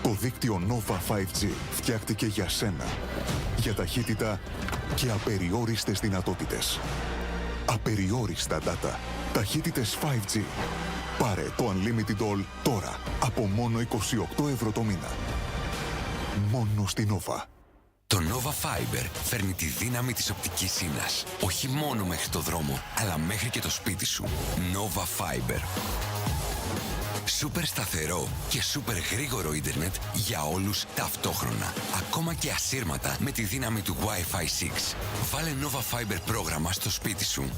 Το δίκτυο Nova 5G φτιάχτηκε για σένα. Για ταχύτητα και απεριόριστες δυνατότητες. Απεριόριστα data. Ταχύτητες 5G. Πάρε το Unlimited All τώρα από μόνο 28 ευρώ το μήνα. Μόνο στην Nova. Το Nova Fiber φέρνει τη δύναμη της οπτικής ίνας. Όχι μόνο μέχρι το δρόμο, αλλά μέχρι και το σπίτι σου. Nova Fiber. Σούπερ σταθερό και σούπερ γρήγορο ίντερνετ για όλους ταυτόχρονα. Ακόμα και ασύρματα με τη δύναμη του Wi-Fi 6. Βάλε Nova Fiber πρόγραμμα στο σπίτι σου.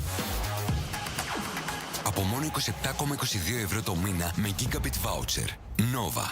Από μόνο 27,22 ευρώ το μήνα με Gigabit Voucher. Nova.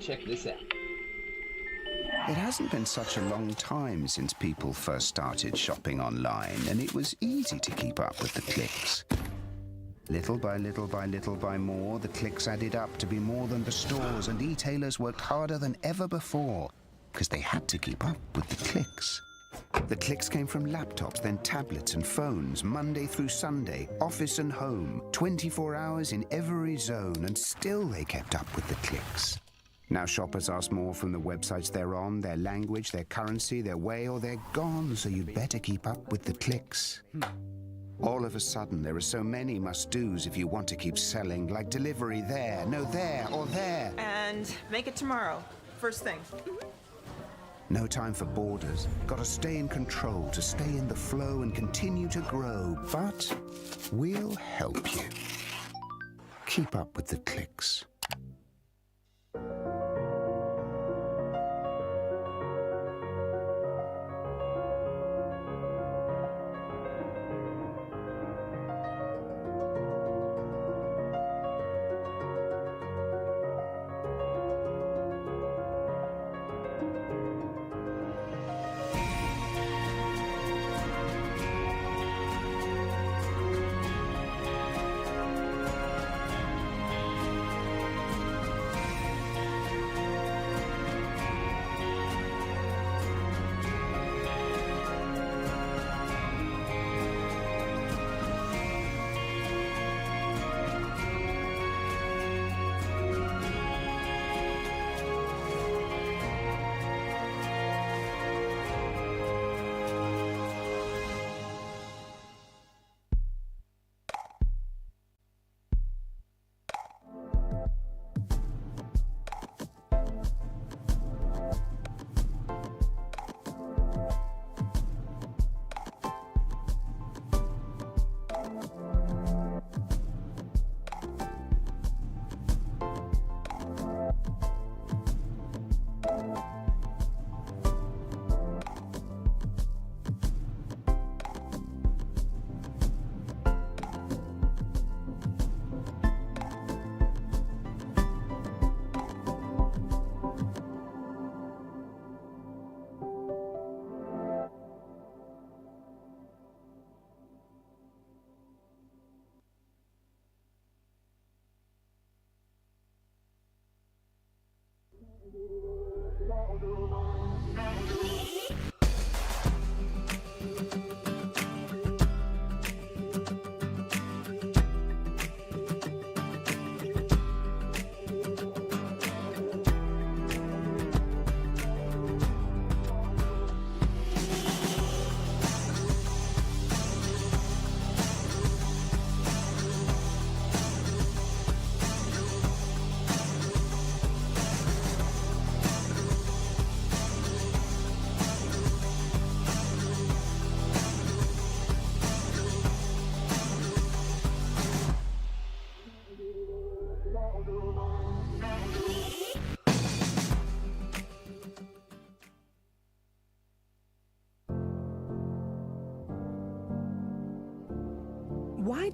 Check this out. It hasn't been such a long time since people first started shopping online, and it was easy to keep up with the clicks. Little by little by little by more, the clicks added up to be more than the stores, and e-tailers worked harder than ever before because they had to keep up with the clicks. The clicks came from laptops, then tablets and phones, Monday through Sunday, office and home, 24 hours in every zone, and still they kept up with the clicks. Now shoppers ask more from the websites they're on, their language, their currency, their way, or they're gone, so you'd better keep up with the clicks. All of a sudden, there are so many must-dos if you want to keep selling, like delivery there, no there, or there. And make it tomorrow, first thing. No time for borders. Got to stay in control, to stay in the flow and continue to grow. But we'll help you. Keep up with the clicks.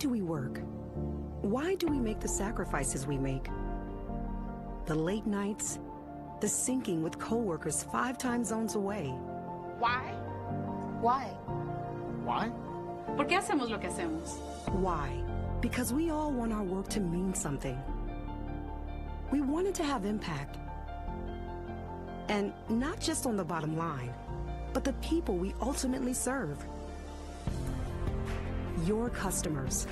do we work? Why do we make the sacrifices we make? The late nights, the sinking with coworkers 5 time zones away. Why? Why? Why? ¿Por qué hacemos lo que hacemos? Why? Because we all want our work to mean something. We want it to have impact. And not just on the bottom line, but the people we ultimately serve. Your customers.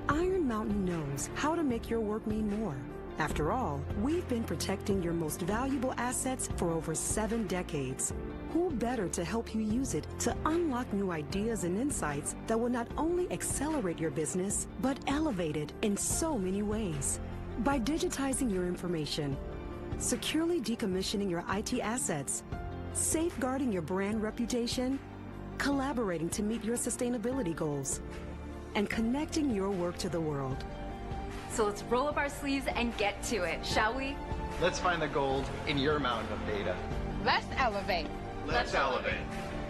Iron Mountain knows how to make your work mean more. After all, we've been protecting your most valuable assets for over 7 decades. Who better to help you use it to unlock new ideas and insights that will not only accelerate your business, but elevate it in so many ways. By digitizing your information, securely decommissioning your IT assets, safeguarding your brand reputation, collaborating to meet your sustainability goals, and connecting your work to the world. So let's roll up our sleeves and get to it, shall we? Let's find the gold in your mountain of data. Let's elevate. Let's elevate.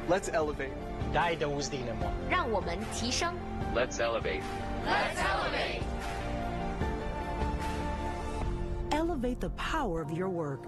Let's elevate. 带动地能让我们提升 Let's elevate. Let's elevate. Elevate the power of your work.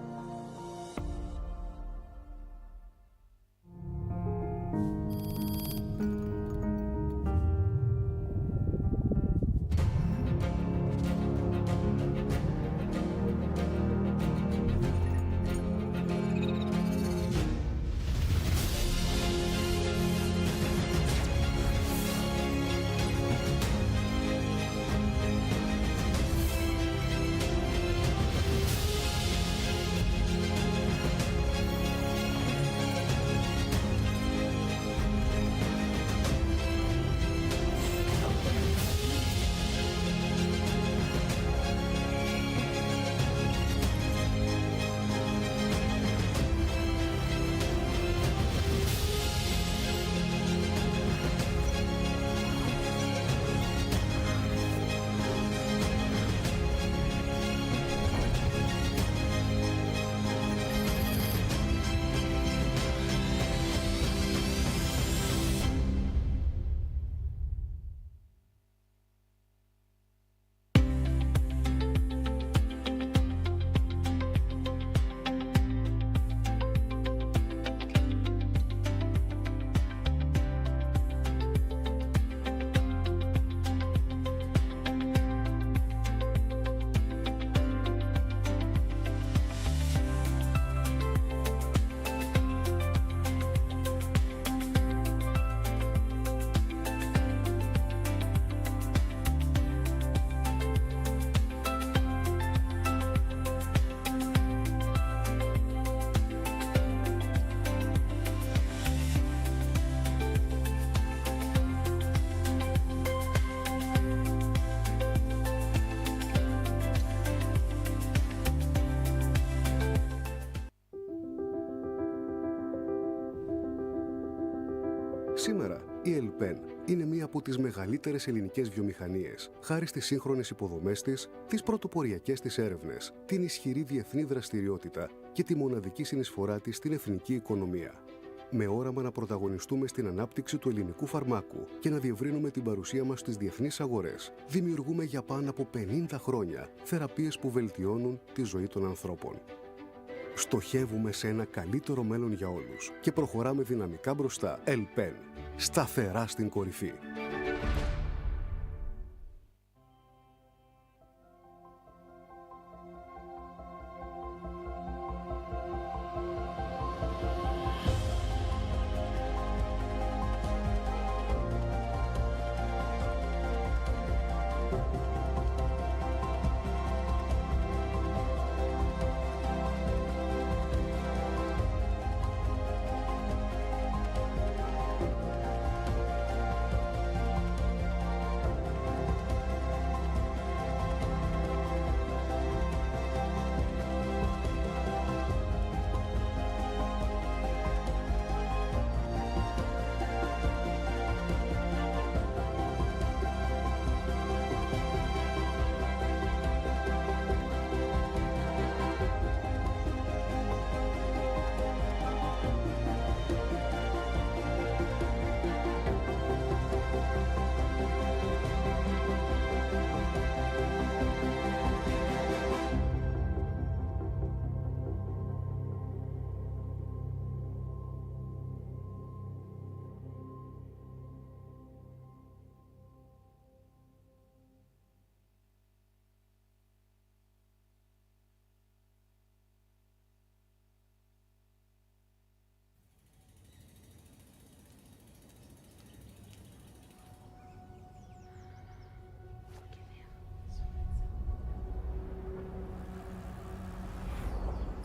Σήμερα, η Ελπέν είναι μία από τις μεγαλύτερες ελληνικές βιομηχανίες, χάρη στις σύγχρονες υποδομές της, τις πρωτοποριακές της έρευνες, την ισχυρή διεθνή δραστηριότητα και τη μοναδική συνεισφορά της στην εθνική οικονομία. Με όραμα να πρωταγωνιστούμε στην ανάπτυξη του ελληνικού φαρμάκου και να διευρύνουμε την παρουσία μας στις διεθνείς αγορές, δημιουργούμε για πάνω από 50 χρόνια θεραπείες που βελτιώνουν τη ζωή των ανθρώπων. Στοχεύουμε σε ένα καλύτερο μέλλον για όλους και προχωράμε δυναμικά μπροστά. Ελπέν, σταθερά στην κορυφή.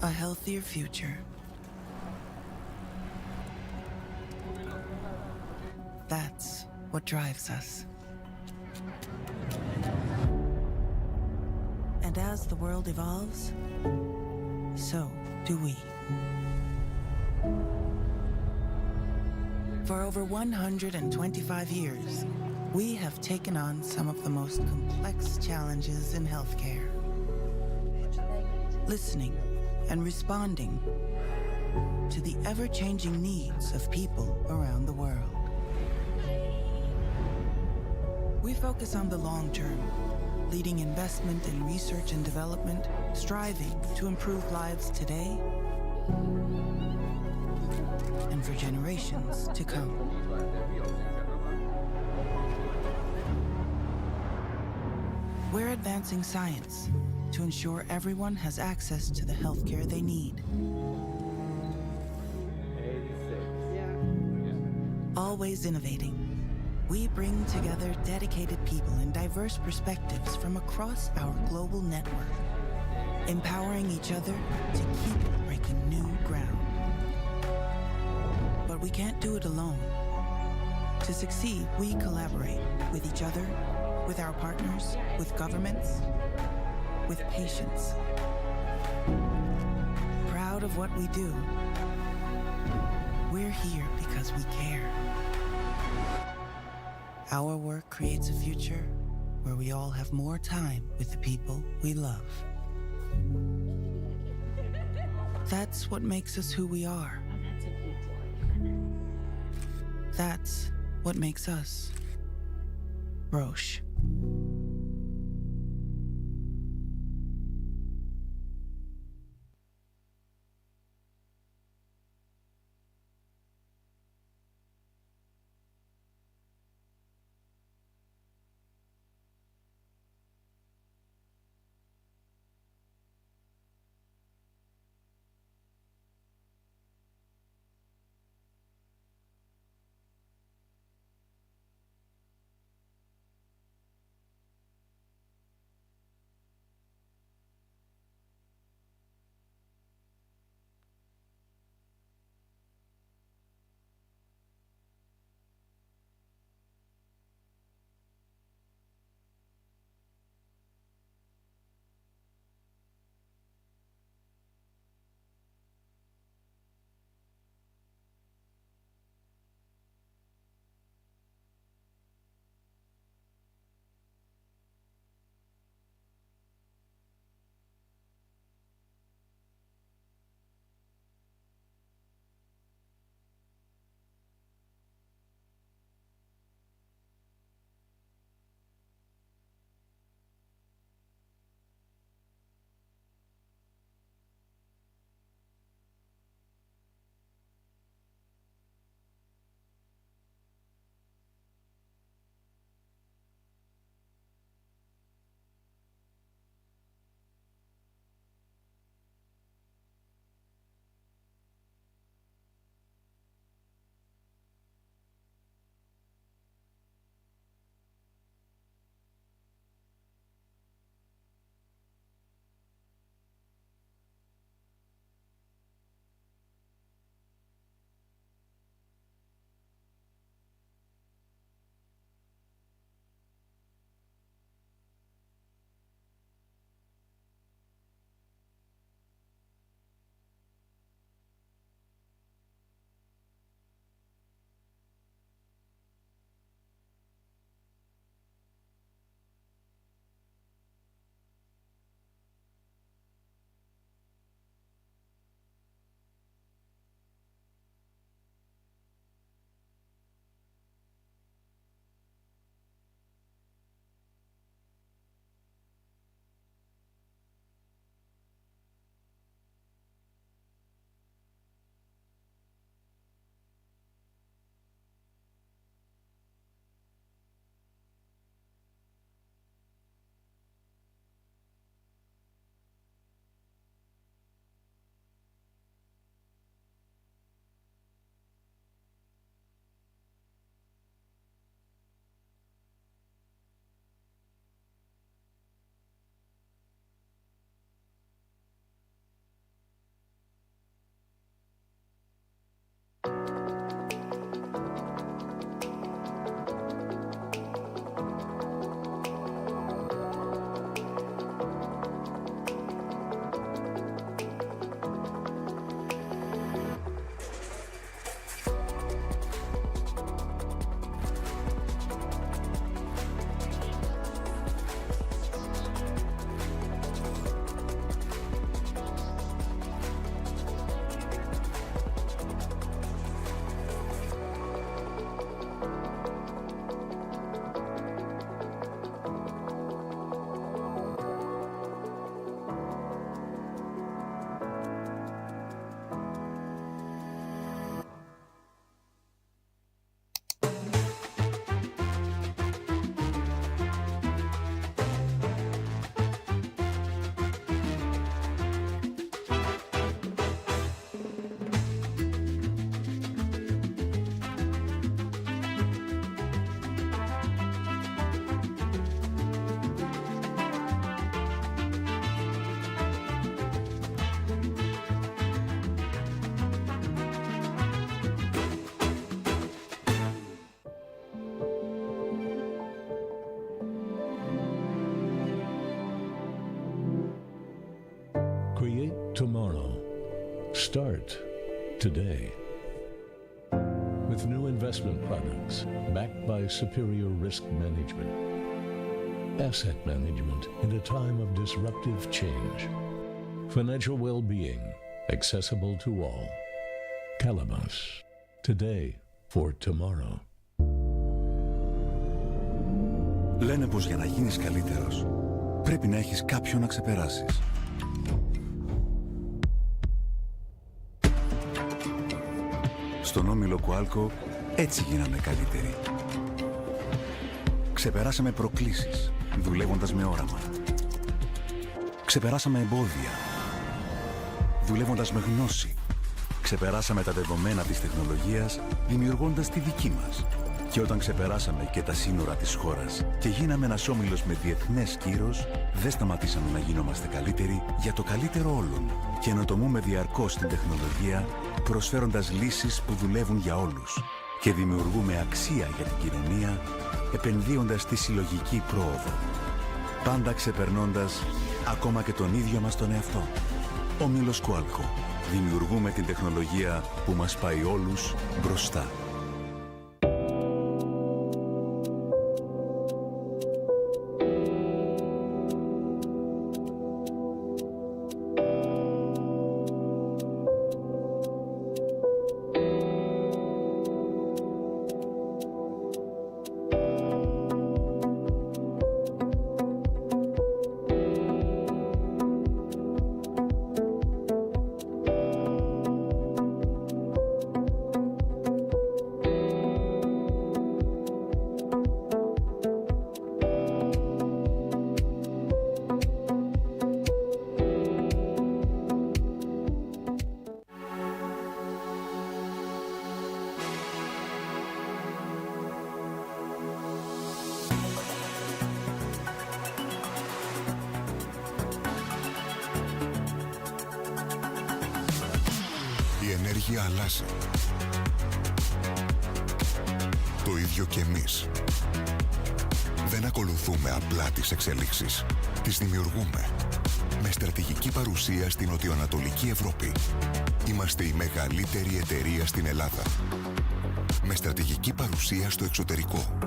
a healthier future. That's what drives us. And as the world evolves, so do we. For over 125 years, we have taken on some of the most complex challenges in healthcare. Listening and responding to the ever-changing needs of people around the world. We focus on the long term, leading investment in research and development, striving to improve lives today and for generations to come. We're advancing science to ensure everyone has access to the healthcare they need. Always innovating, we bring together dedicated people and diverse perspectives from across our global network, empowering each other to keep breaking new ground. But we can't do it alone. To succeed, we collaborate with each other, with our partners, with governments, with patients. Proud of what we do, we're here because we care. Our work creates a future where we all have more time with the people we love. That's what makes us who we are. That's what makes us Roche. tomorrow. Start today. With new investment products backed by superior risk management. Asset management in a time of disruptive change. Financial well-being accessible to all. Calabas. Today for tomorrow. Λένε πως για να γίνεις καλύτερος πρέπει να έχεις κάποιον να ξεπεράσεις. Στον Όμιλο Κουάλκο έτσι γίναμε καλύτεροι. Ξεπεράσαμε προκλήσεις, δουλεύοντας με όραμα. Ξεπεράσαμε εμπόδια, δουλεύοντας με γνώση. Ξεπεράσαμε τα δεδομένα της τεχνολογίας, δημιουργώντας τη δική μας. Και όταν ξεπεράσαμε και τα σύνορα της χώρας και γίναμε ένας όμιλος με διεθνές κύρος, δεν σταματήσαμε να γινόμαστε καλύτεροι για το καλύτερο όλων. Και ενοτομούμε διαρκώς την τεχνολογία, προσφέροντας λύσεις που δουλεύουν για όλους. Και δημιουργούμε αξία για την κοινωνία, επενδύοντας στη συλλογική πρόοδο. Πάντα ξεπερνώντας ακόμα και τον ίδιο μας τον εαυτό. Όμιλος Κουάλκο. Δημιουργούμε την τεχνολογία που μας πάει όλους μπροστά. Αλλάζει. Το ίδιο και εμείς. Δεν ακολουθούμε απλά τις εξελίξεις. Τις δημιουργούμε. Με στρατηγική παρουσία στην νοτιοανατολική Ευρώπη. Είμαστε η μεγαλύτερη εταιρεία στην Ελλάδα. Με στρατηγική παρουσία στο εξωτερικό.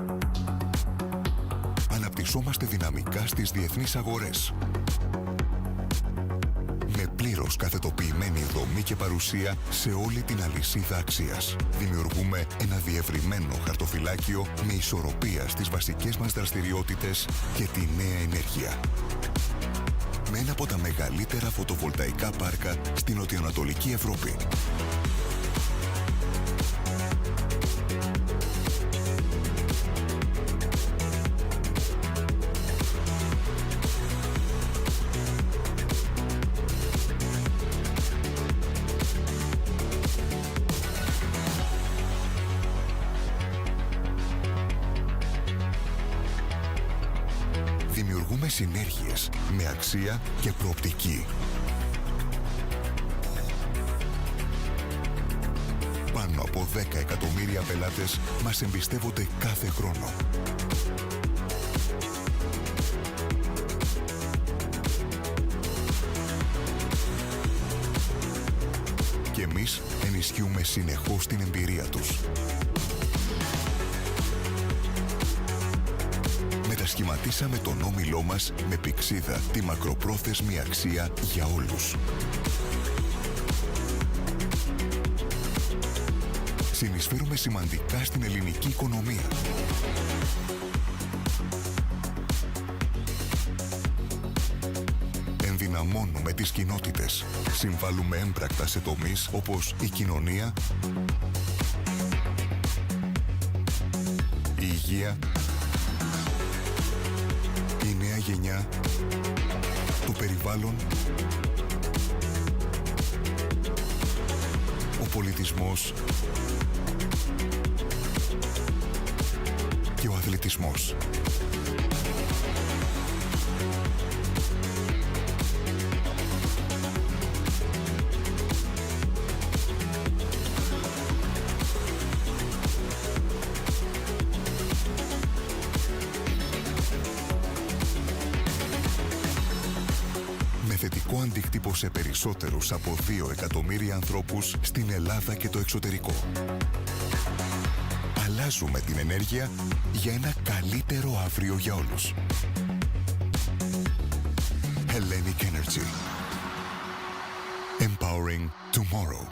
Αναπτυσσόμαστε δυναμικά στις διεθνείς αγορές. Με πλήρως καθετοποιημένη δομή και παρουσία σε όλη την αλυσίδα αξίας. Δημιουργούμε ένα διευρυμένο χαρτοφυλάκιο με ισορροπία στις βασικές μας δραστηριότητες και τη νέα ενέργεια. Με ένα από τα μεγαλύτερα φωτοβολταϊκά πάρκα στην νοτιοανατολική Ευρώπη. Δημιουργούμε συνέργειες με αξία και προοπτική. Πάνω από 10 εκατομμύρια πελάτες μας εμπιστεύονται κάθε χρόνο. Και εμείς ενισχύουμε συνεχώς την εμπειρία τους. Μετασχηματίσαμε τον όμιλό μας με πυξίδα τη μακροπρόθεσμη αξία για όλους. Συνεισφέρουμε σημαντικά στην ελληνική οικονομία. Ενδυναμώνουμε τις κοινότητες. Συμβάλλουμε έμπρακτα σε τομείς όπως η κοινωνία, η υγεία, η νέα γενιά, το περιβάλλον, ο πολιτισμός και ο αθλητισμός. θετικό αντίκτυπο σε περισσότερους από 2 εκατομμύρια ανθρώπους στην Ελλάδα και το εξωτερικό. Αλλάζουμε την ενέργεια για ένα καλύτερο αύριο για όλους. Hellenic Energy. Empowering tomorrow.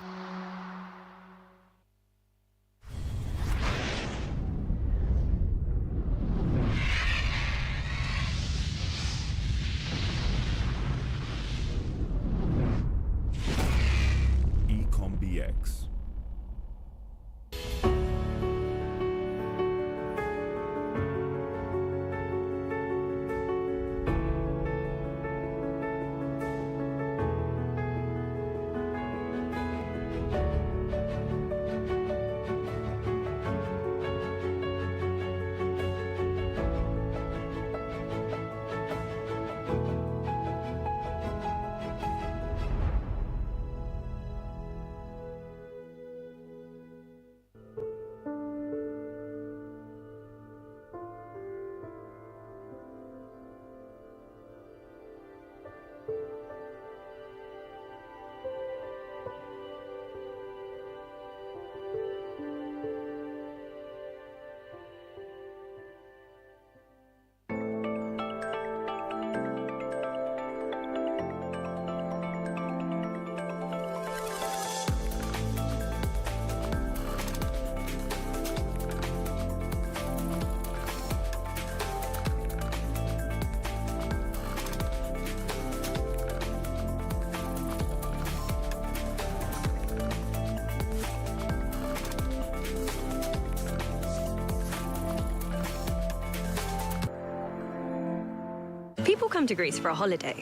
People come to Greece for a holiday.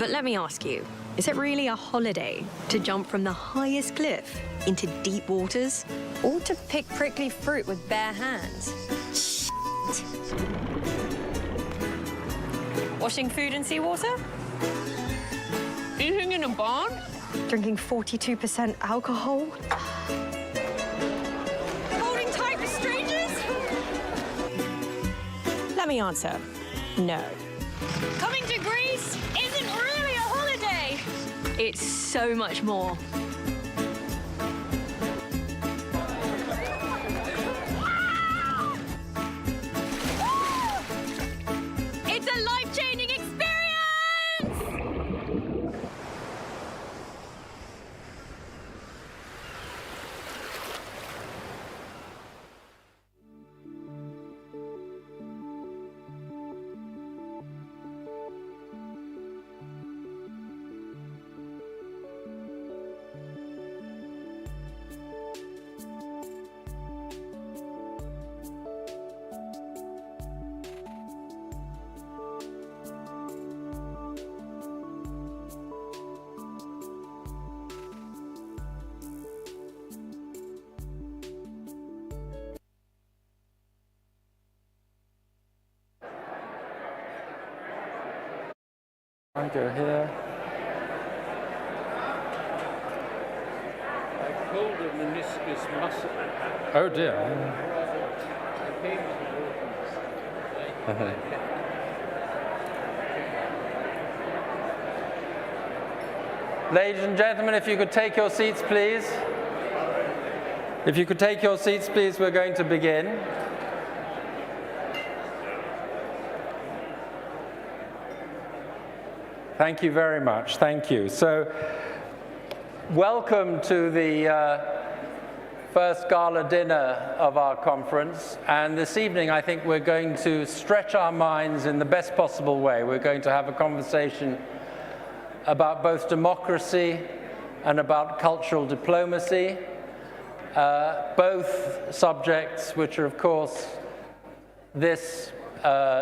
But let me ask you, is it really a holiday to jump from the highest cliff into deep waters? Or to pick prickly fruit with bare hands? Washing food in seawater? Eating in a barn? Drinking 42% alcohol? Holding tight with strangers? Let me answer, no. Coming to Greece isn't really a holiday. It's so much more. It's a life-changing experience! I go here. I pulled a meniscus muscle. Oh dear. Ladies and gentlemen, if you could take your seats, please. If you could take your seats, please, we're going to begin. Thank you very much. Thank you. So, welcome to the first gala dinner of our conference. And this evening, I think we're going to stretch our minds in the best possible way. We're going to have a conversation about both democracy and about cultural diplomacy, both subjects which are, of course, this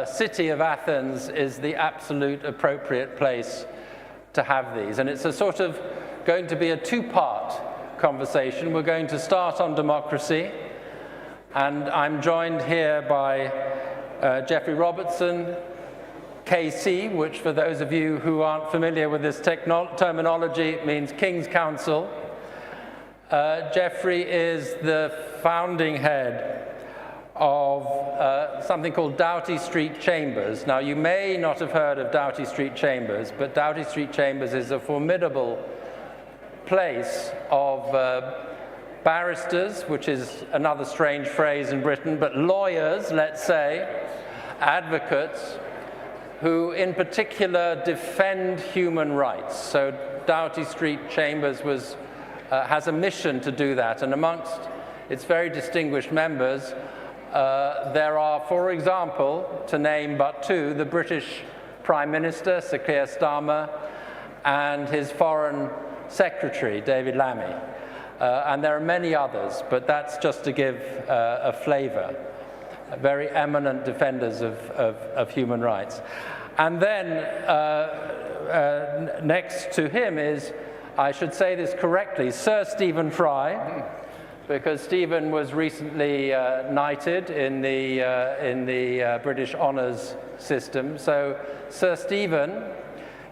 city of Athens is the absolute appropriate place to have these. And it's a sort of going to be a two-part conversation. We're going to start on democracy, and I'm joined here by Jeffrey Robertson, KC, which for those of you who aren't familiar with this terminology means King's Counsel. Jeffrey is the founding head of something called Doughty Street Chambers. Now, you may not have heard of Doughty Street Chambers, but Doughty Street Chambers is a formidable place of barristers, which is another strange phrase in Britain, but lawyers, let's say, advocates, who in particular defend human rights. So Doughty Street Chambers has a mission to do that, and amongst its very distinguished members, there are, for example, to name but two, the British Prime Minister, Sir Keir Starmer, and his Foreign Secretary, David Lammy. And there are many others, but that's just to give a flavor. Very eminent defenders of human rights. And then next to him is, I should say this correctly, Sir Stephen Fry, because Stephen was recently knighted in the British Honours System. So Sir Stephen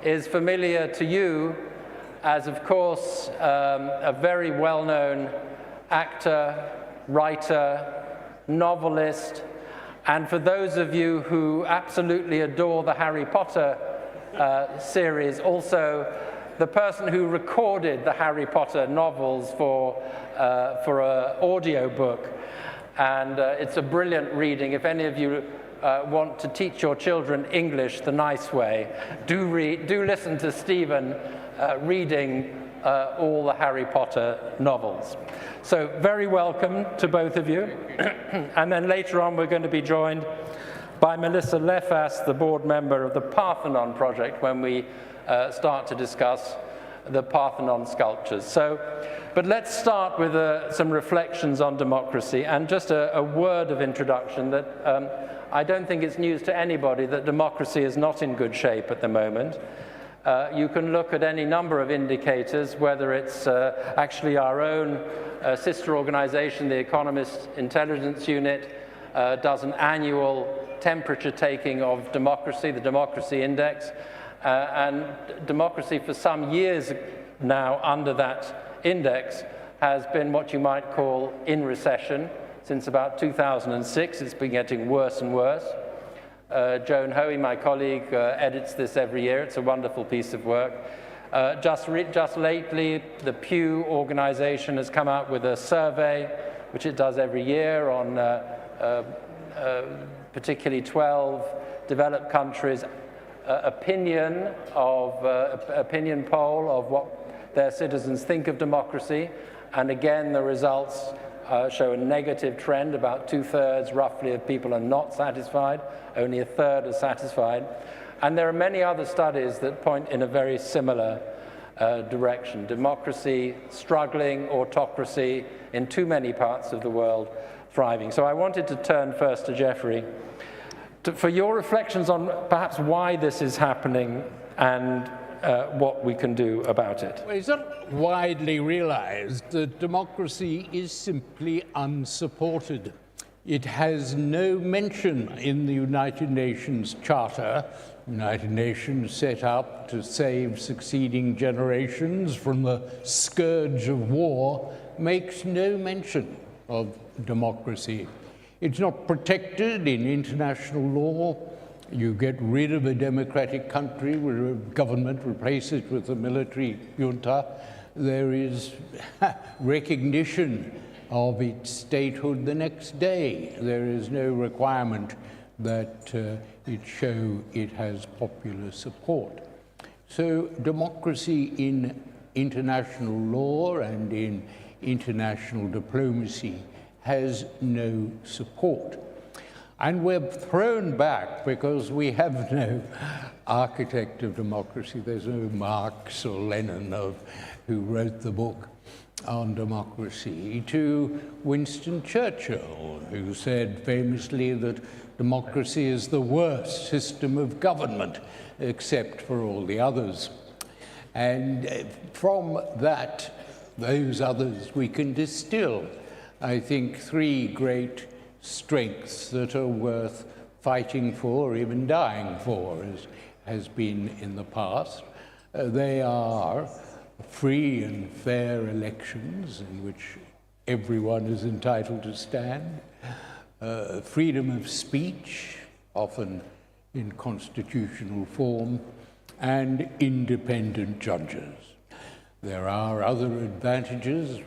is familiar to you as, of course, a very well-known actor, writer, novelist, and for those of you who absolutely adore the Harry Potter series, also the person who recorded the Harry Potter novels for an audio book. And it's a brilliant reading. If any of you want to teach your children English the nice way, do listen to Stephen reading all the Harry Potter novels. So very welcome to both of you. And then later on we're going to be joined by Melissa Lefas, the board member of the Parthenon Project, when we start to discuss the Parthenon sculptures. But let's start with some reflections on democracy, and just a word of introduction that I don't think it's news to anybody that democracy is not in good shape at the moment. You can look at any number of indicators, whether it's actually our own sister organization, the Economist Intelligence Unit, does an annual temperature taking of democracy, the Democracy Index, and democracy for some years now under that index has been what you might call in recession. Since about 2006, it's been getting worse and worse. Joan Hoey, my colleague, edits this every year. It's a wonderful piece of work. Just lately, the Pew organization has come out with a survey, which it does every year, on particularly 12 developed countries' opinion poll of what their citizens think of democracy. And again, the results show a negative trend. About 2/3 roughly of people are not satisfied. Only 1/3 are satisfied. And there are many other studies that point in a very similar direction. Democracy struggling, autocracy in too many parts of the world thriving. So I wanted to turn first to Jeffrey for your reflections on perhaps why this is happening and what we can do about it. Well, it's not widely realized that democracy is simply unsupported. It has no mention in the United Nations Charter. The United Nations set up to save succeeding generations from the scourge of war, makes no mention of democracy. It's not protected in international law. You get rid of a democratic country where a government replaces it with a military junta. There is recognition of its statehood the next day. There is no requirement that it show it has popular support. So democracy in international law and in international diplomacy has no support. And we're thrown back because we have no architect of democracy. There's no Marx or Lenin who wrote the book on democracy, to Winston Churchill, who said famously that democracy is the worst system of government, except for all the others. And from those others, we can distill, I think, three great strengths that are worth fighting for, even dying for, as has been in the past. They are free and fair elections in which everyone is entitled to stand, freedom of speech, often in constitutional form, and independent judges. There are other advantages.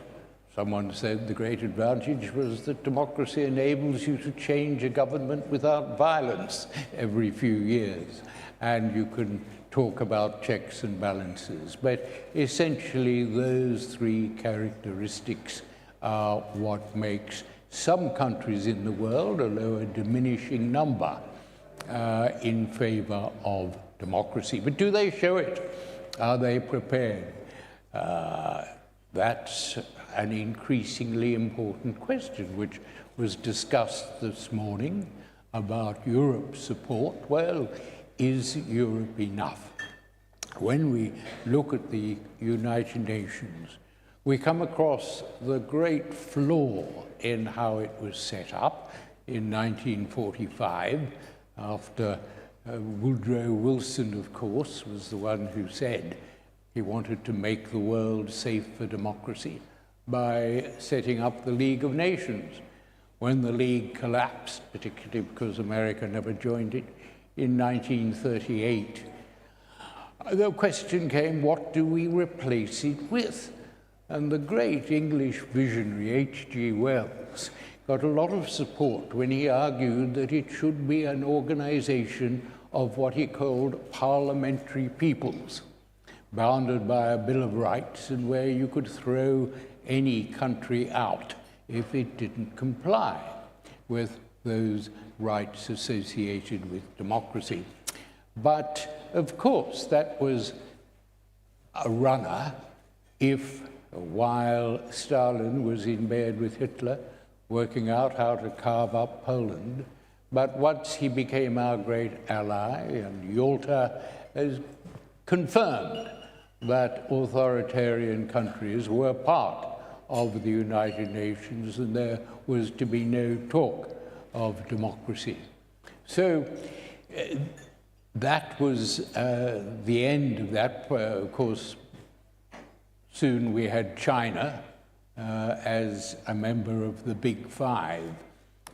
Someone said the great advantage was that democracy enables you to change a government without violence every few years, and you can talk about checks and balances. But essentially, those three characteristics are what makes some countries in the world, although a diminishing number, in favor of democracy. But do they show it? Are they prepared? That's an increasingly important question, which was discussed this morning about Europe's support. Well, is Europe enough? When we look at the United Nations, we come across the great flaw in how it was set up in 1945, after Woodrow Wilson, of course, was the one who said he wanted to make the world safe for democracy by setting up the League of Nations. When the League collapsed, particularly because America never joined it, in 1938, the question came, what do we replace it with? And the great English visionary H.G. Wells got a lot of support when he argued that it should be an organization of what he called parliamentary peoples, bounded by a Bill of Rights, and where you could throw any country out if it didn't comply with those rights associated with democracy. But, of course, that was a runner if, while Stalin was in bed with Hitler, working out how to carve up Poland, but once he became our great ally, and Yalta has confirmed that authoritarian countries were part of the United Nations, and there was to be no talk of democracy. So that was the end of that. Of course, soon we had China as a member of the Big Five.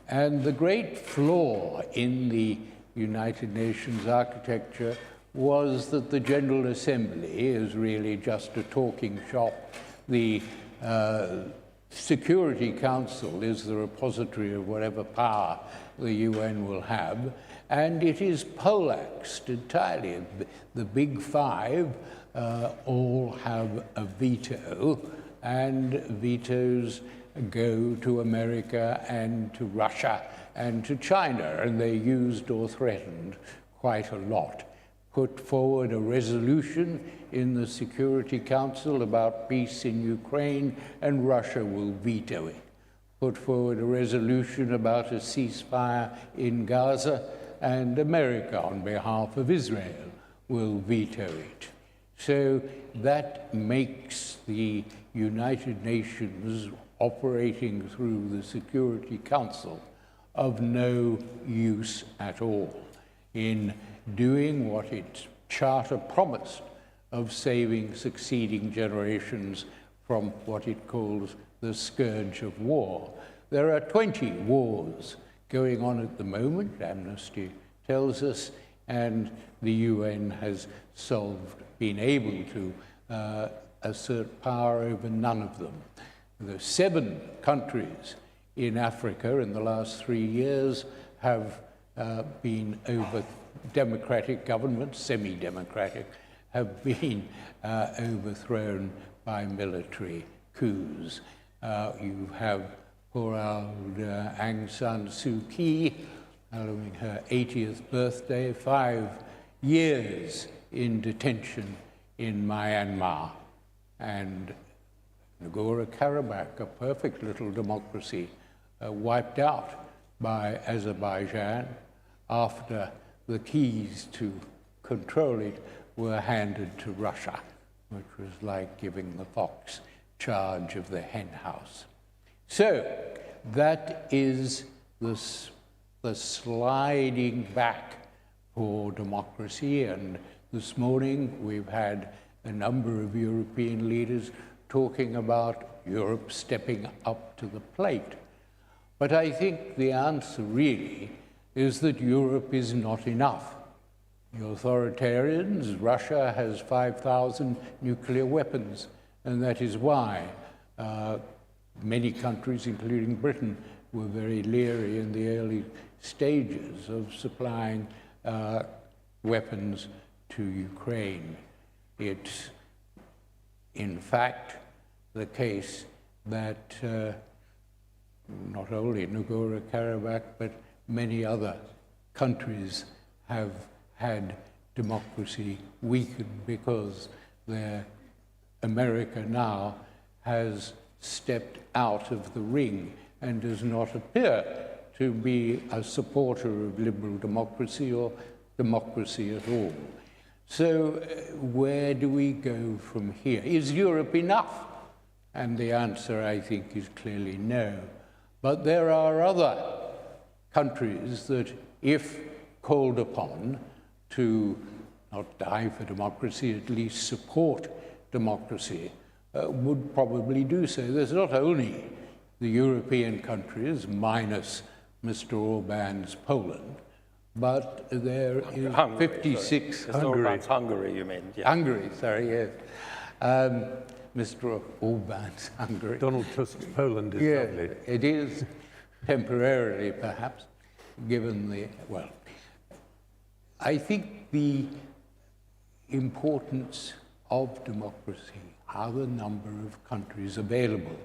And the great flaw in the United Nations architecture was that the General Assembly is really just a talking shop. The Security Council is the repository of whatever power the UN will have, and it is poleaxed entirely. The Big Five all have a veto, and vetoes go to America and to Russia and to China, and they're used or threatened quite a lot. Put forward a resolution in the Security Council about peace in Ukraine, and Russia will veto it. Put forward a resolution about a ceasefire in Gaza, and America, on behalf of Israel, will veto it. So that makes the United Nations operating through the Security Council of no use at all in doing what its charter promised of saving succeeding generations from what it calls the scourge of war. There are 20 wars going on at the moment, Amnesty tells us, and the UN has been able to assert power over none of them. The 7 countries in Africa in the last 3 years have been democratic governments, semi-democratic, have been overthrown by military coups. You have poor old Aung San Suu Kyi following her 80th birthday, 5 years in detention in Myanmar. And Nagorno-Karabakh, a perfect little democracy, wiped out by Azerbaijan after the keys to control it were handed to Russia, which was like giving the fox charge of the hen house. So that is the sliding back for democracy, and this morning we've had a number of European leaders talking about Europe stepping up to the plate. But I think the answer really is that Europe is not enough. The authoritarians, Russia has 5,000 nuclear weapons, and that is why many countries, including Britain, were very leery in the early stages of supplying weapons to Ukraine. It's, in fact, the case that not only Nagorno-Karabakh, but many other countries have had democracy weakened because America now has stepped out of the ring and does not appear to be a supporter of liberal democracy or democracy at all. So where do we go from here? Is Europe enough? And the answer, I think, is clearly no. But there are other countries that, if called upon to not die for democracy, at least support democracy, would probably do so. There's not only the European countries, minus Mr. Orban's Poland, but there is Hungary, 56... Hungary, you mean? Yeah. Hungary, sorry, yes. Mr. Orban's Hungary. Donald Tusk's Poland is lovely. It is, temporarily perhaps, given the... Well, I think the importance of democracy are the number of countries available,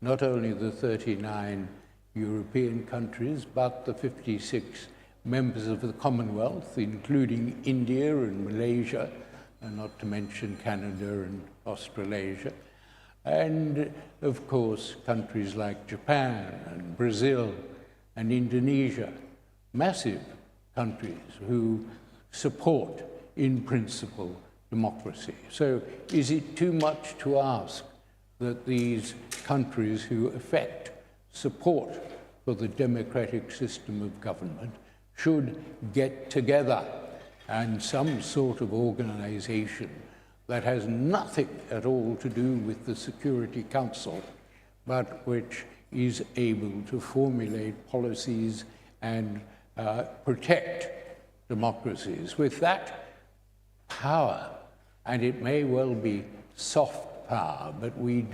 not only the 39 European countries, but the 56 members of the Commonwealth, including India and Malaysia, and not to mention Canada and Australasia, and of course countries like Japan and Brazil and Indonesia, massive countries who support, in principle, democracy. So is it too much to ask that these countries who affect support for the democratic system of government should get together and some sort of organization that has nothing at all to do with the Security Council, but which is able to formulate policies and protect democracies with that power? And it may well be soft power, but we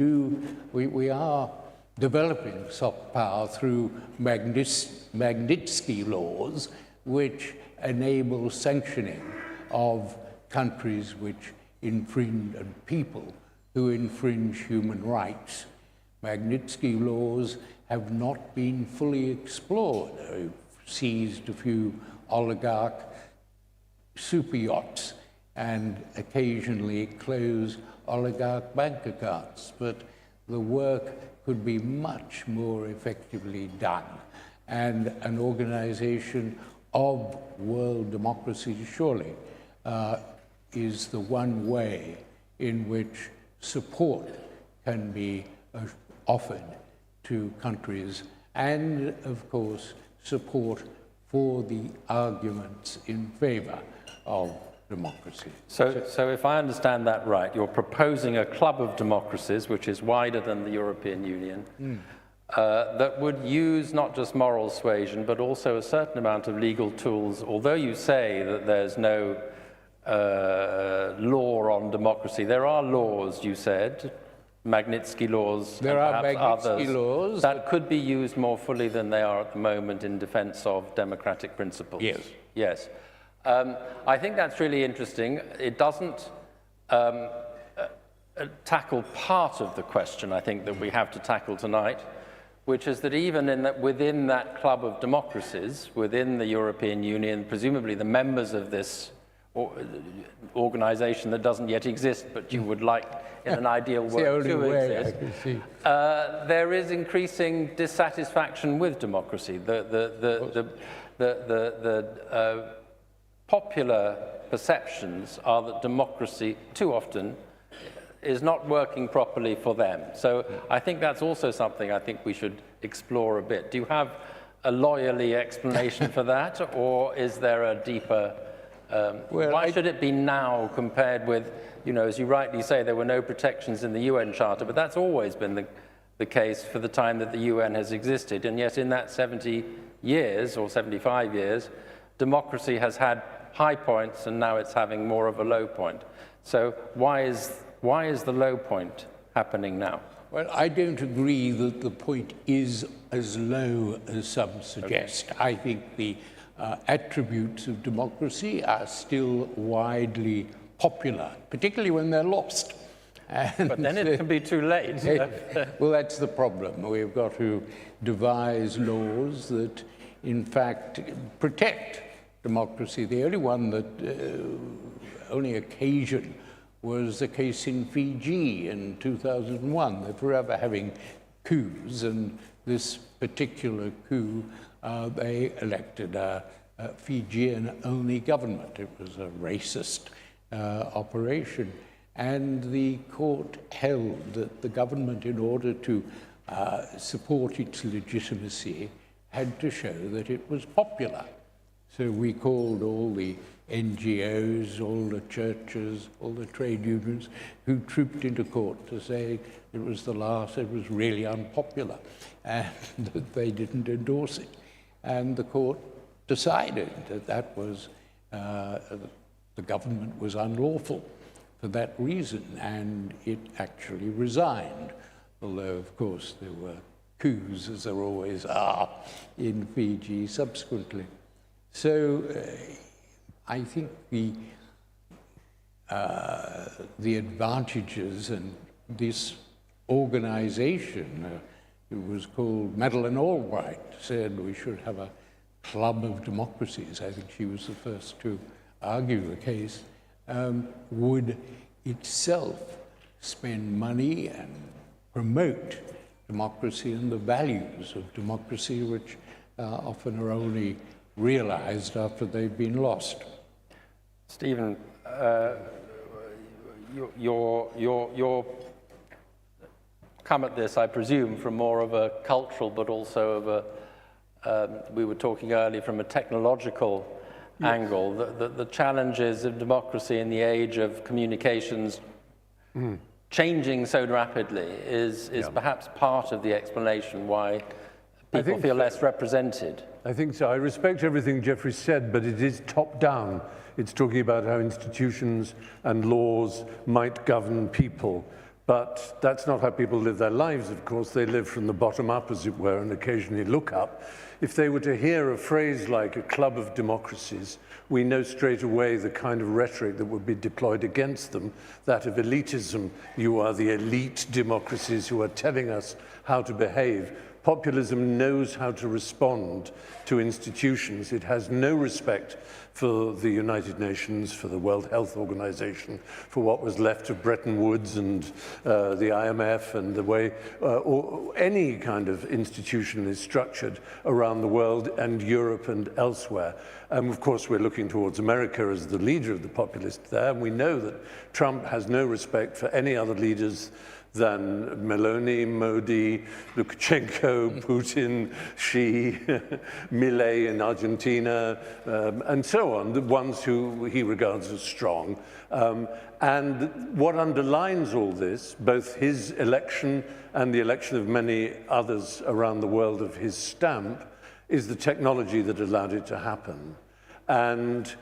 are developing soft power through Magnitsky laws, which enable sanctioning of countries which infringe, and people who infringe human rights. Magnitsky laws have not been fully explored. They've seized a few oligarch super yachts and occasionally close oligarch bank accounts, but the work could be much more effectively done. And an organization of world democracy surely is the one way in which support can be offered to countries, and of course support for the arguments in favor of democracy. So if I understand that right, you're proposing a club of democracies which is wider than the European Union, that would use not just moral suasion, but also a certain amount of legal tools. Although you say that there's no law on democracy, there are laws, you said, Magnitsky laws, there are perhaps Magnitsky others, laws that could be used more fully than they are at the moment in defense of democratic principles. Yes. Yes. I think that's really interesting. It doesn't tackle part of the question, I think, that we have to tackle tonight, which is that even within that club of democracies, within the European Union, presumably the members of this organization that doesn't yet exist, but you would like in an ideal world to exist, there is increasing dissatisfaction with democracy. The popular perceptions are that democracy, too often, is not working properly for them. So I think that's also something I think we should explore a bit. Do you have a lawyerly explanation for that, or is there a deeper... why should it be now compared with, you know, as you rightly say, there were no protections in the UN Charter, but that's always been the case for the time that the UN has existed. And yet in that 70 years or 75 years, democracy has had high points and now it's having more of a low point. So why is the low point happening now? Well, I don't agree that the point is as low as some suggest. Okay. I think the attributes of democracy are still widely popular, particularly when they're lost. And but then it can be too late. Well, that's the problem. We've got to devise laws that, in fact, protect democracy. The only one that, only occasion was the case in Fiji in 2001. They're forever having coups, and this particular coup, they elected a Fijian-only government. It was a racist operation. And the court held that the government, in order to support its legitimacy, had to show that it was popular. So we called all the NGOs, all the churches, all the trade unions who trooped into court to say it was really unpopular and that they didn't endorse it. And the court decided that was, the government was unlawful for that reason, and it actually resigned, although, of course, there were coups, as there always are, in Fiji subsequently. So I think the advantages, and this organization, it was called Madeleine Albright, said we should have a club of democracies. I think she was the first to argue the case. Would itself spend money and promote democracy and the values of democracy, which often are only realized after they've been lost. Stephen, your come at this, I presume, from more of a cultural, but also of a, we were talking earlier, from a technological angle. The challenges of democracy in the age of communications changing so rapidly is perhaps part of the explanation why people feel less represented. I think so. I respect everything Jeffrey said, but it is top-down. It's talking about how institutions and laws might govern people. But that's not how people live their lives, of course. They live from the bottom up, as it were, and occasionally look up. If they were to hear a phrase like a club of democracies, we know straight away the kind of rhetoric that would be deployed against them, that of elitism. You are the elite democracies who are telling us how to behave. Populism knows how to respond to institutions. It has no respect for the United Nations, for the World Health Organization, for what was left of Bretton Woods and the IMF, and the way or any kind of institution is structured around the world and Europe and elsewhere. And of course, we're looking towards America as the leader of the populists there. And we know that Trump has no respect for any other leaders than Meloni, Modi, Lukashenko, Putin, Xi, Milei in Argentina, and so on, the ones who he regards as strong. And what underlines all this, both his election and the election of many others around the world of his stamp, is the technology that allowed it to happen. And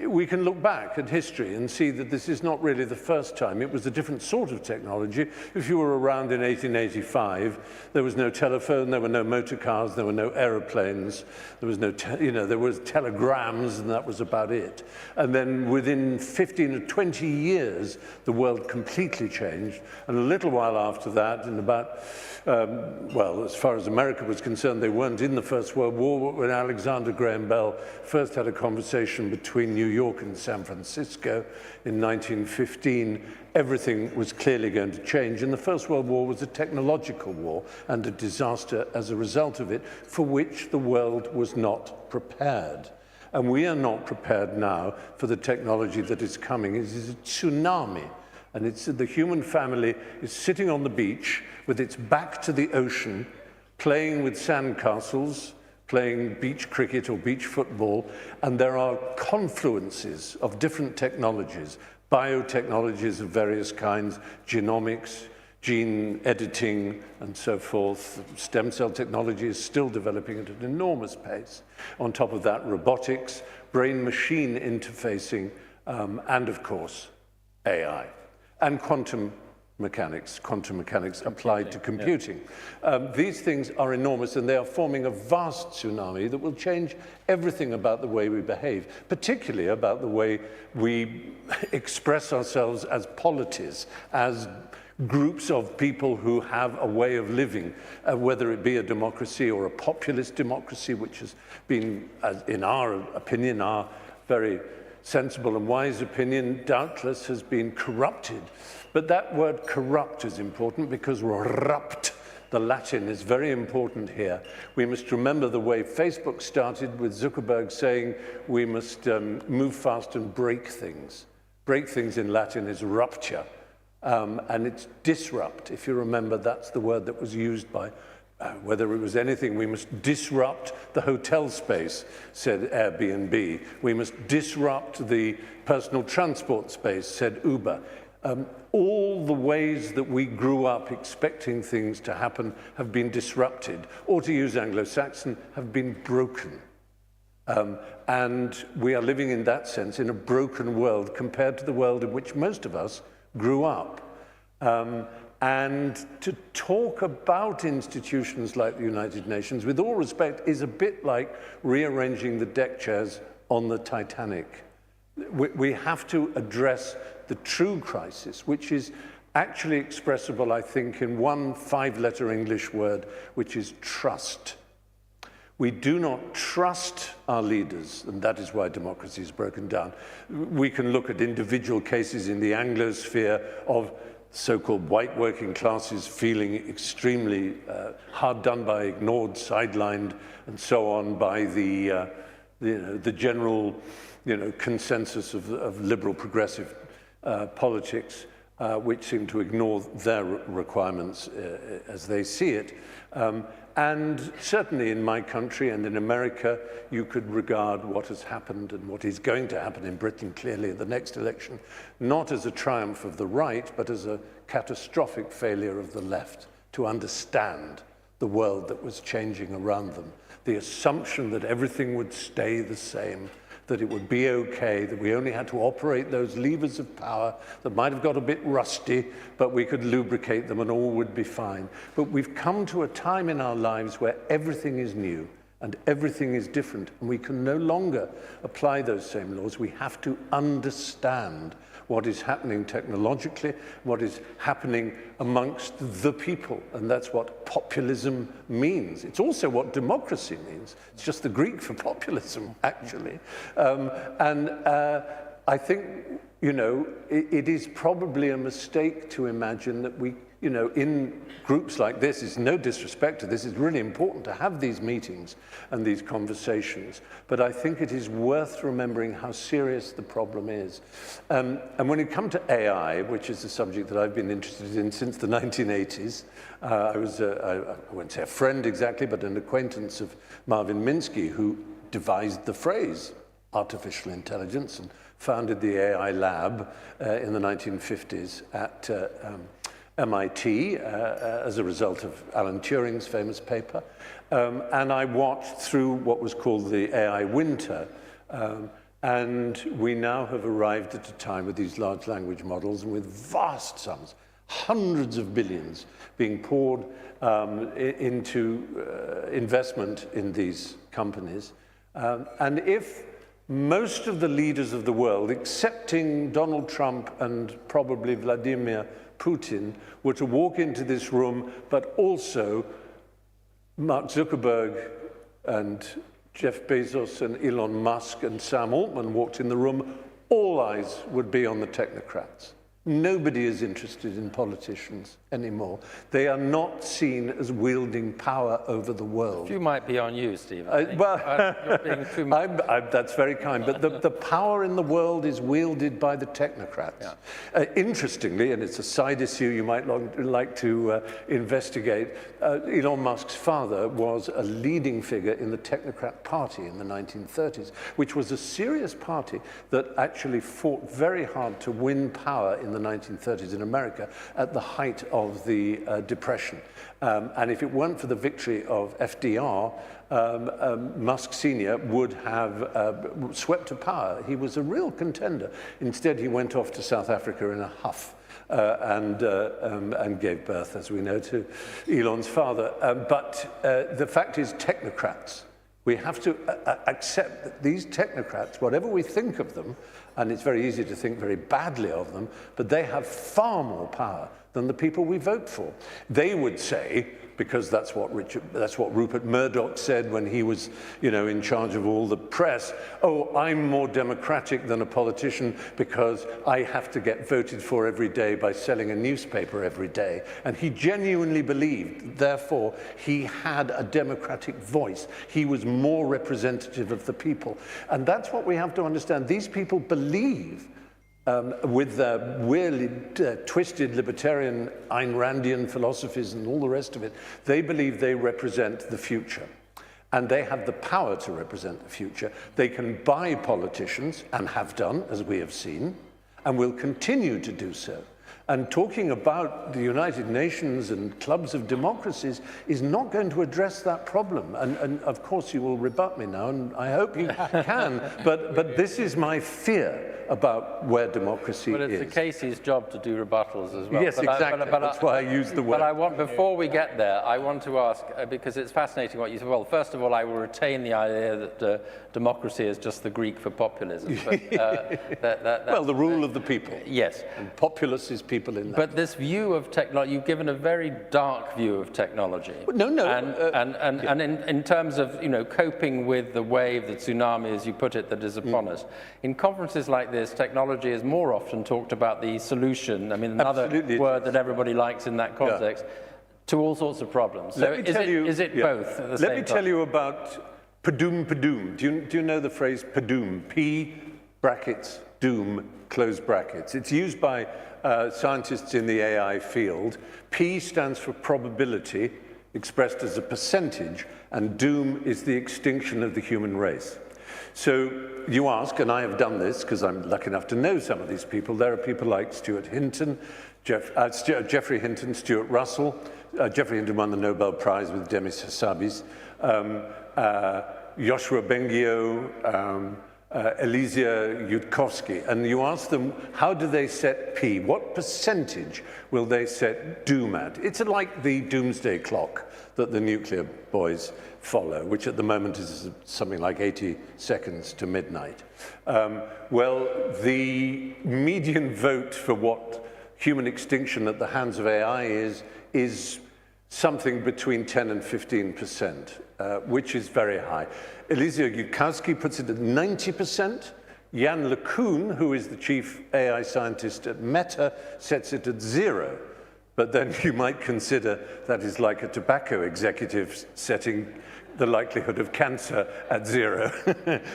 we can look back at history and see that this is not really the first time. It was a different sort of technology. If you were around in 1885, there was no telephone, there were no motor cars, there were no aeroplanes, there was no, there was telegrams, and that was about it. And then within 15 or 20 years, the world completely changed. And a little while after that, in about, well, as far as America was concerned, they weren't in the First World War, but when Alexander Graham Bell first had a conversation between New York and San Francisco in 1915, everything was clearly going to change. And the First World War was a technological war and a disaster as a result of it, for which the world was not prepared. And we are not prepared now for the technology that is coming. It is a tsunami. And it's the human family is sitting on the beach with its back to the ocean, playing with sandcastles, playing beach cricket or beach football, and there are confluences of different technologies, biotechnologies of various kinds, genomics, gene editing and so forth. Stem cell technology is still developing at an enormous pace. On top of that, robotics, brain-machine interfacing, and of course, AI. And quantum mechanics applied to computing. These things are enormous, and they are forming a vast tsunami that will change everything about the way we behave, particularly about the way we express ourselves as polities, as groups of people who have a way of living, whether it be a democracy or a populist democracy, which has been, in our opinion, our very sensible and wise opinion, doubtless has been corrupted. But that word corrupt is important because rupt, the Latin, is very important here. We must remember the way Facebook started with Zuckerberg saying we must move fast and break things. Break things in Latin is rupture, and it's disrupt. If you remember, that's the word that was used by whether it was anything. We must disrupt the hotel space, said Airbnb. We must disrupt the personal transport space, said Uber. All the ways that we grew up expecting things to happen have been disrupted, or to use Anglo-Saxon, have been broken. And we are living in that sense in a broken world compared to the world in which most of us grew up. And to talk about institutions like the United Nations, with all respect, is a bit like rearranging the deck chairs on the Titanic. We have to address the true crisis, which is actually expressible, I think, in one 5-letter English word, which is trust. We do not trust our leaders, and that is why democracy is broken down. We can look at individual cases in the Anglosphere of so-called white working classes feeling extremely hard done by, ignored, sidelined, and so on by the general consensus of liberal progressive politics, which seem to ignore their requirements as they see it. And certainly in my country and in America, you could regard what has happened and what is going to happen in Britain clearly in the next election, not as a triumph of the right, but as a catastrophic failure of the left to understand the world that was changing around them. The assumption that everything would stay the same, that it would be okay, that we only had to operate those levers of power that might have got a bit rusty, but we could lubricate them and all would be fine. But we've come to a time in our lives where everything is new and everything is different, and we can no longer apply those same laws. We have to understand what is happening technologically, what is happening amongst the people, and that's what populism means. It's also what democracy means. It's just the Greek for populism, actually. I think, it is probably a mistake to imagine that we, in groups like this, is no disrespect to this, it's really important to have these meetings and these conversations, but I think it is worth remembering how serious the problem is. And when you come to AI, which is a subject that I've been interested in since the 1980s, I was, I won't say a friend exactly, but an acquaintance of Marvin Minsky, who devised the phrase artificial intelligence and founded the AI lab in the 1950s at MIT as a result of Alan Turing's famous paper. And I watched through what was called the AI winter. And we now have arrived at a time with these large language models and with vast sums, hundreds of billions being poured into investment in these companies. And if most of the leaders of the world, excepting Donald Trump and probably Vladimir Putin, were to walk into this room, but also Mark Zuckerberg and Jeff Bezos and Elon Musk and Sam Altman walked in the room, all eyes would be on the technocrats. Nobody is interested in politicians anymore. They are not seen as wielding power over the world. A few might be on you, Stephen. You're being too that's very kind, but the power in the world is wielded by the technocrats. Yeah. Interestingly, and it's a side issue you might like to investigate, Elon Musk's father was a leading figure in the Technocrat Party in the 1930s, which was a serious party that actually fought very hard to win power in the 1930s in America at the height of the Depression. And if it weren't for the victory of FDR, Musk Sr. would have swept to power. He was a real contender. Instead, he went off to South Africa in a huff. And gave birth, as we know, to Elon's father. But the fact is, technocrats, we have to accept that these technocrats, whatever we think of them, and it's very easy to think very badly of them, but they have far more power than the people we vote for. They would say, because that's what Rupert Murdoch said when he was, in charge of all the press, oh, I'm more democratic than a politician because I have to get voted for every day by selling a newspaper every day. And he genuinely believed, therefore, he had a democratic voice. He was more representative of the people. And that's what we have to understand. These people believe, with their weirdly twisted libertarian Ayn Randian philosophies and all the rest of it, they believe they represent the future. And they have the power to represent the future. They can buy politicians, and have done, as we have seen, and will continue to do so. And talking about the United Nations and clubs of democracies is not going to address that problem. And of course you will rebut me now, and I hope you can, but this is my fear about where democracy is. Well, it's Casey's job to do rebuttals as well. Yes, exactly. That's why I use the word. But I want, before we get there, I want to ask, because it's fascinating what you said. Well, first of all, I will retain the idea that democracy is just the Greek for populism. But, well, the rule of the people. Yes. And populace is people in that. But this view of technology, you've given a very dark view of technology. No. And in terms of, coping with the wave, the tsunami, as you put it, that is upon us. In conferences like this, technology is more often talked about the solution. I mean, another word that everybody likes in that context, to all sorts of problems. So is it both at the same time? Let me tell you about Padoom Padoom. Do you know the phrase Padoom? P brackets, doom, close brackets. It's used by scientists in the AI field. P stands for probability, expressed as a percentage, and doom is the extinction of the human race. So you ask, and I have done this because I'm lucky enough to know some of these people. There are people like Stuart Hinton, Geoffrey Hinton, Stuart Russell. Geoffrey Hinton won the Nobel Prize with Demis Hassabis. Joshua Bengio, Eliezer Yudkowsky, and you ask them, how do they set P? What percentage will they set doom at? It's like the doomsday clock that the nuclear boys follow, which at the moment is something like 80 seconds to midnight. Well, the median vote for what human extinction at the hands of AI is something between 10 and 15%, which is very high. Eliezer Yudkowsky puts it at 90%. Jan LeCun, who is the chief AI scientist at Meta, sets it at 0. But then you might consider that is like a tobacco executive setting the likelihood of cancer at 0.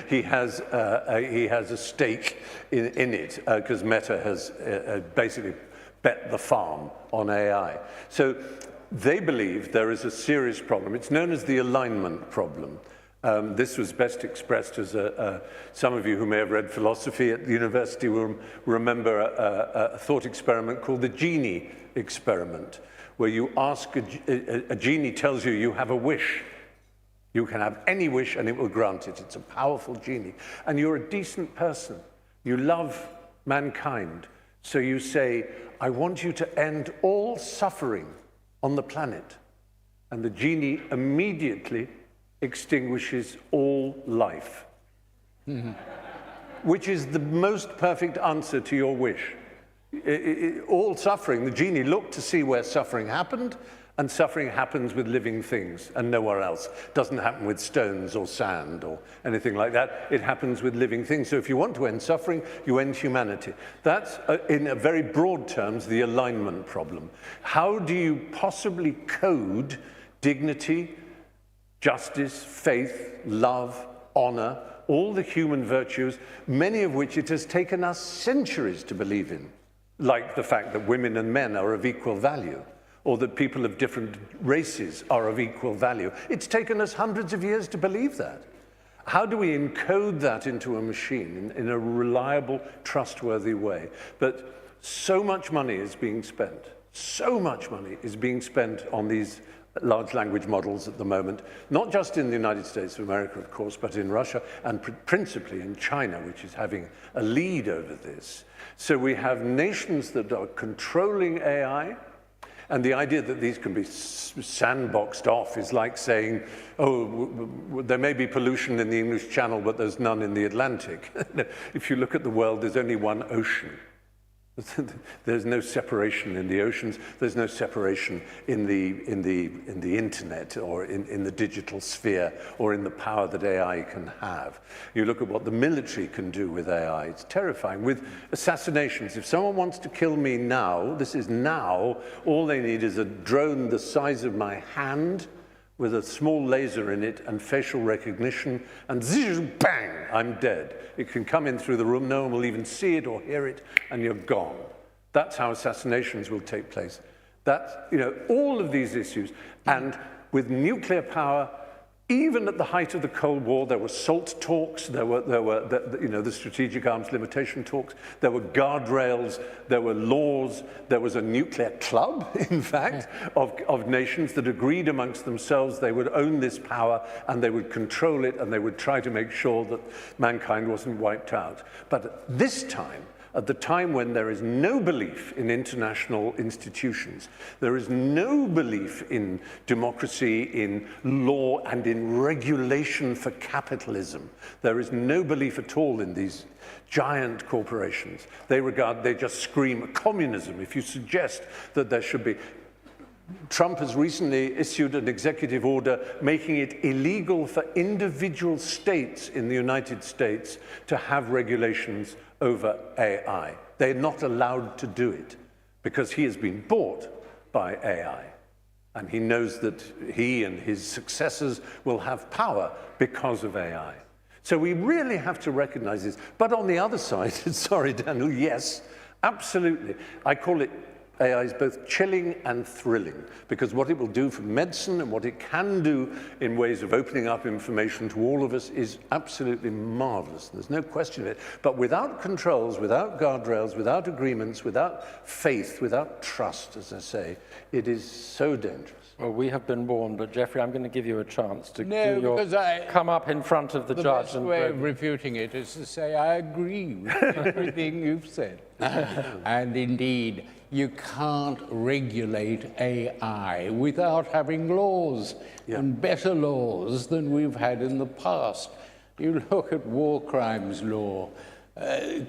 he has a stake in it because Meta has basically bet the farm on AI. So they believe there is a serious problem. It's known as the alignment problem. This was best expressed as some of you who may have read philosophy at the university will remember a thought experiment called the genie experiment, where you ask, a genie tells you you have a wish. You can have any wish and it will grant it. It's a powerful genie. And you're a decent person. You love mankind. So you say, I want you to end all suffering on the planet. And the genie immediately extinguishes all life, which is the most perfect answer to your wish. All suffering, the genie looked to see where suffering happened, and suffering happens with living things and nowhere else. It doesn't happen with stones or sand or anything like that. It happens with living things. So if you want to end suffering, you end humanity. That's, in a very broad terms, the alignment problem. How do you possibly code dignity, justice, faith, love, honor, all the human virtues, many of which it has taken us centuries to believe in, like the fact that women and men are of equal value, or that people of different races are of equal value. It's taken us hundreds of years to believe that. How do we encode that into a machine in a reliable, trustworthy way? But so much money is being spent. So much money is being spent on these large language models at the moment, not just in the United States of America, of course, but in Russia and principally in China, which is having a lead over this. So we have nations that are controlling AI, and the idea that these can be sandboxed off is like saying, oh, there may be pollution in the English Channel, but there's none in the Atlantic. If you look at the world, there's only one ocean. There's no separation in the oceans. There's no separation in the internet or in the digital sphere or in the power that AI can have. You look at what the military can do with AI. It's terrifying. With assassinations, if someone wants to kill me now, this is now, all they need is a drone the size of my hand with a small laser in it and facial recognition, and ziz, bang, I'm dead. It can come in through the room, no one will even see it or hear it, and you're gone. That's how assassinations will take place. That's, all of these issues. And with nuclear power, even at the height of the Cold War, there were SALT talks, there were the strategic arms limitation talks, there were guardrails, there were laws, there was a nuclear club, in fact, of nations that agreed amongst themselves they would own this power and they would control it and they would try to make sure that mankind wasn't wiped out. But this time, at the time when there is no belief in international institutions, there is no belief in democracy, in law, and in regulation for capitalism. There is no belief at all in these giant corporations. They just scream communism. If you suggest that there should be... Trump has recently issued an executive order making it illegal for individual states in the United States to have regulations over AI. They're not allowed to do it because he has been bought by AI. And he knows that he and his successors will have power because of AI. So we really have to recognize this. But on the other side, sorry, Daniel, yes, absolutely. I call it AI is both chilling and thrilling, because what it will do for medicine and what it can do in ways of opening up information to all of us is absolutely marvelous. There's no question of it. But without controls, without guardrails, without agreements, without faith, without trust, as I say, it is so dangerous. Well, we have been warned, but Jeffrey, I'm going to give you a chance to come up in front of the judge. The best way of refuting it is to say, I agree with everything you've said. And indeed, you can't regulate AI without having laws, and better laws than we've had in the past. You look at war crimes law,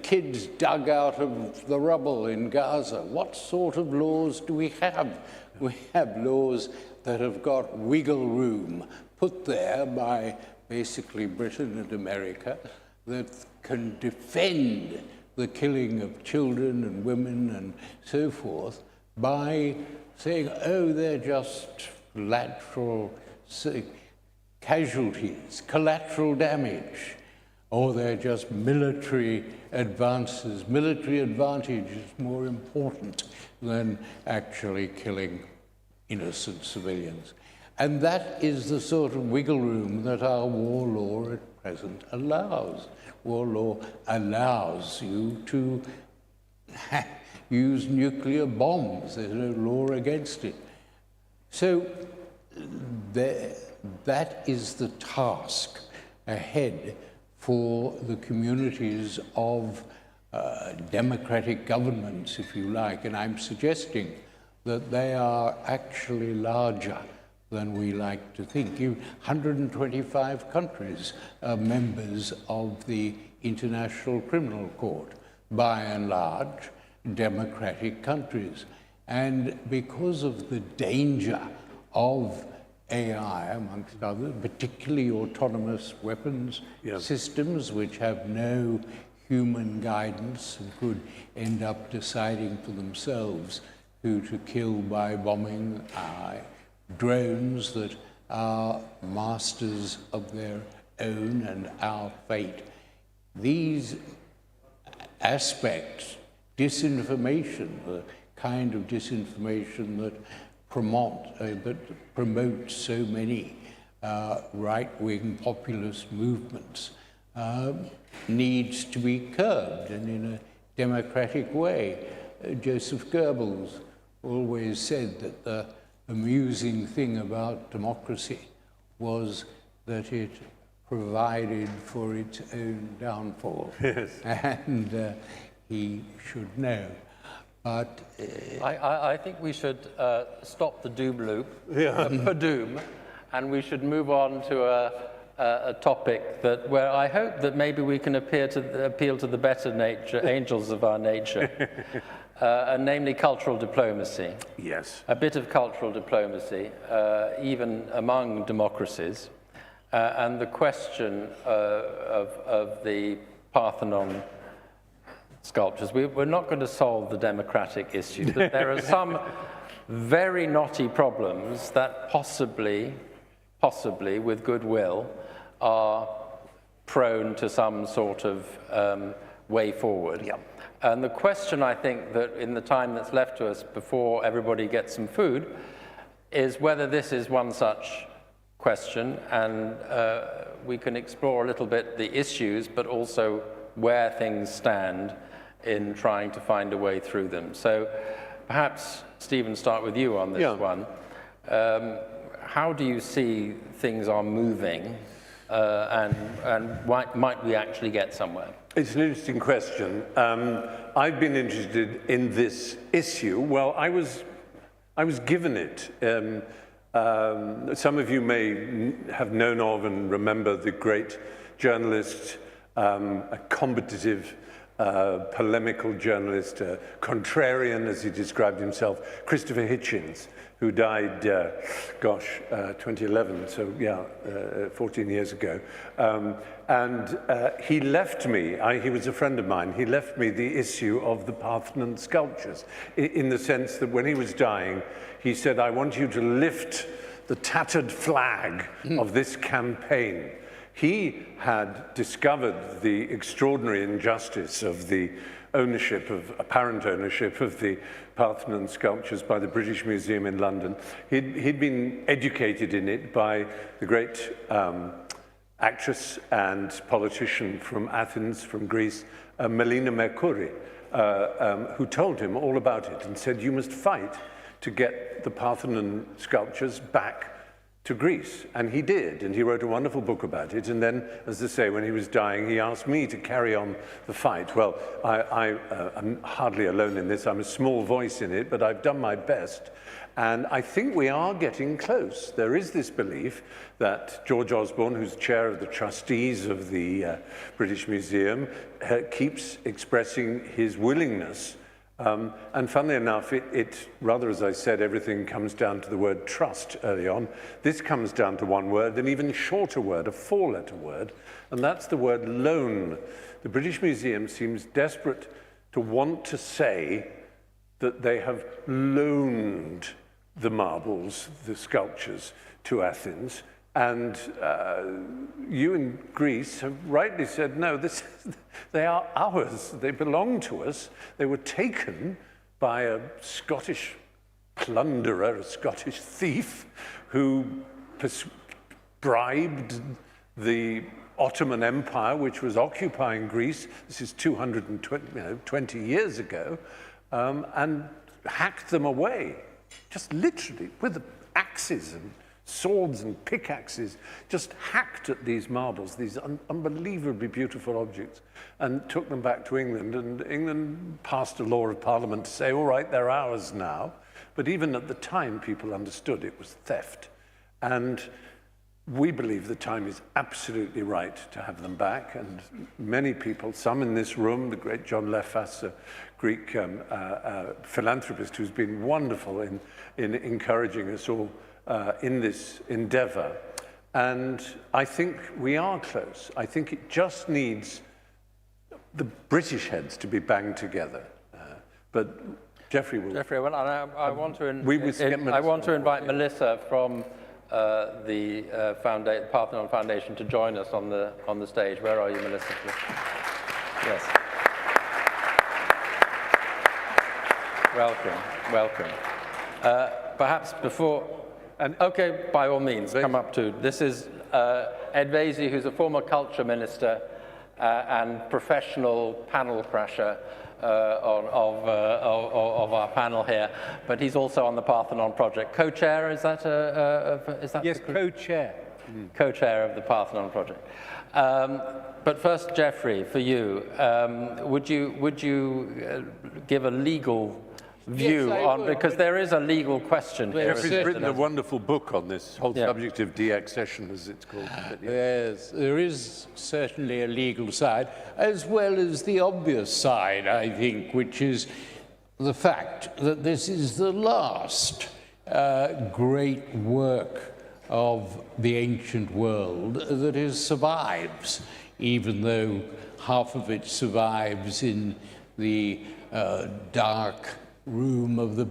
kids dug out of the rubble in Gaza. What sort of laws do we have? We have laws that have got wiggle room put there by basically Britain and America that can defend the killing of children and women and so forth by saying, oh, they're just lateral casualties, collateral damage, or they're just military advances. Military advantage is more important than actually killing innocent civilians. And that is the sort of wiggle room that our war law at present allows. War law allows you to use nuclear bombs. There's no law against it. So that is the task ahead for the communities of democratic governments, if you like. And I'm suggesting that they are actually larger than we like to think. 125 countries are members of the International Criminal Court, by and large, democratic countries. And because of the danger of AI, amongst others, particularly autonomous weapons systems, which have no human guidance and could end up deciding for themselves who to kill by bombing, drones that are masters of their own and our fate. These aspects, disinformation, the kind of disinformation that promotes so many right-wing populist movements, needs to be curbed, and in a democratic way. Joseph Goebbels always said that the amusing thing about democracy was that it provided for its own downfall. Yes. And he should know. But I think we should stop the doom loop, Yeah. Padoom, and we should move on to a topic that where I hope that maybe we can appeal to the better nature, angels of our nature, and namely cultural diplomacy. Yes. A bit of cultural diplomacy, even among democracies, and the question of the Parthenon sculptures. We're not going to solve the democratic issue, but there are some very knotty problems that possibly, with goodwill, are prone to some sort of way forward. Yep. And the question, I think, that in the time that's left to us before everybody gets some food, is whether this is one such question, and we can explore a little bit the issues, but also where things stand in trying to find a way through them. So perhaps, Stephen, start with you on this one. How do you see things are moving, and might we actually get somewhere? It's an interesting question. I've been interested in this issue. Well, I was given it. Some of you may have known of and remember the great journalist, a combative, polemical journalist, contrarian, as he described himself, Christopher Hitchens, who died, 2011, so yeah, 14 years ago. And he left me, he was a friend of mine, he left me the issue of the Parthenon sculptures, in the sense that when he was dying, he said, I want you to lift the tattered flag of this campaign. He had discovered the extraordinary injustice of the apparent ownership of the Parthenon sculptures by the British Museum in London. He'd been educated in it by the great actress and politician from Athens, from Greece, Melina Mercouri, who told him all about it and said, you must fight to get the Parthenon sculptures back to Greece. And he did, and he wrote a wonderful book about it. And then, as I say, when he was dying, he asked me to carry on the fight. Well, I'm hardly alone in this. I'm a small voice in it, but I've done my best. And I think we are getting close. There is this belief that George Osborne, who's chair of the trustees of the British Museum, keeps expressing his willingness. And funnily enough, rather, as I said, everything comes down to the word trust early on. This comes down to one word, an even shorter word, a four-letter word, and that's the word loan. The British Museum seems desperate to want to say that they have loaned the marbles, the sculptures, to Athens. And you in Greece have rightly said, no, they are ours. They belong to us. They were taken by a Scottish plunderer, a Scottish thief, who bribed the Ottoman Empire, which was occupying Greece. This is 220 years ago, and hacked them away, just literally with axes and swords and pickaxes, just hacked at these marbles, these unbelievably beautiful objects, and took them back to England. And England passed a law of Parliament to say, all right, they're ours now. But even at the time, people understood it was theft. And we believe the time is absolutely right to have them back. And many people, some in this room, the great John Lefas, a Greek philanthropist who's been wonderful in encouraging us all in this endeavor. And I think we are close. I think it just needs the British heads to be banged together. But Geoffrey will... Geoffrey, I want to invite Melissa from the Parthenon Foundation to join us on the stage. Where are you, Melissa? Yes. Welcome. Perhaps before... Okay, by all means, come up to. This is Ed Vaizey, who's a former culture minister and professional panel crasher, of our panel here, but he's also on the Parthenon project. Co-chair, is that yes, co-chair. Co-chair of the Parthenon project. But first, Jeffrey, for you, would you give a legal view Yes, on, because there is a legal question here. Jeffrey's written a wonderful book on this whole subject of de-accession, as it's called. Yes, there is certainly a legal side, as well as the obvious side, I think, which is the fact that this is the last great work of the ancient world that survives, even though half of it survives in the dark room of the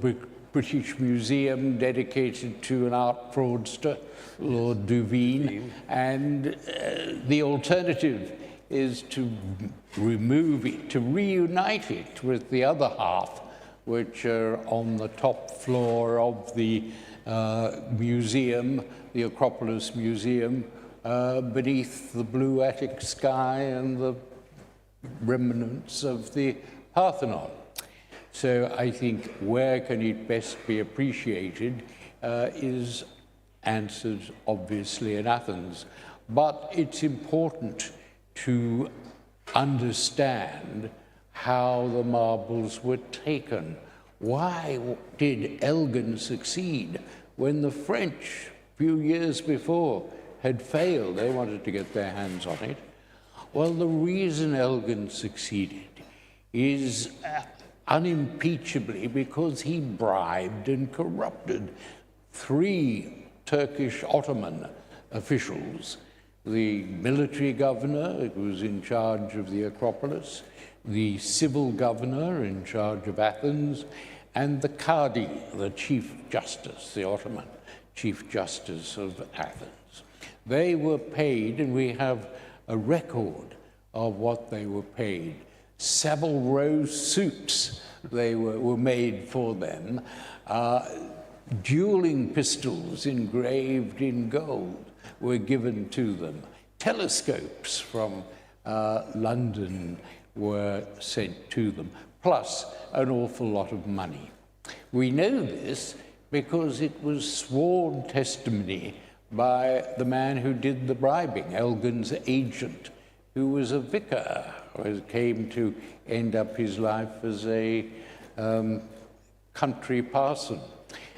British Museum dedicated to an art fraudster, Lord Duveen, and the alternative is to remove it, to reunite it with the other half, which are on the top floor of the museum, the Acropolis Museum, beneath the blue attic sky and the remnants of the Parthenon. So I think where can it best be appreciated is answered obviously in Athens. But it's important to understand how the marbles were taken. Why did Elgin succeed when the French, a few years before, had failed? They wanted to get their hands on it. Well, the reason Elgin succeeded is unimpeachably because he bribed and corrupted 3 Turkish Ottoman officials, the military governor who was in charge of the Acropolis, the civil governor in charge of Athens, and the Qadi, the Chief Justice, the Ottoman Chief Justice of Athens. They were paid, and we have a record of what they were paid. Savile Row suits they were made for them. Dueling pistols engraved in gold were given to them. Telescopes from London were sent to them, plus an awful lot of money. We know this because it was sworn testimony by the man who did the bribing, Elgin's agent, who was a vicar, who came to end up his life as a country parson.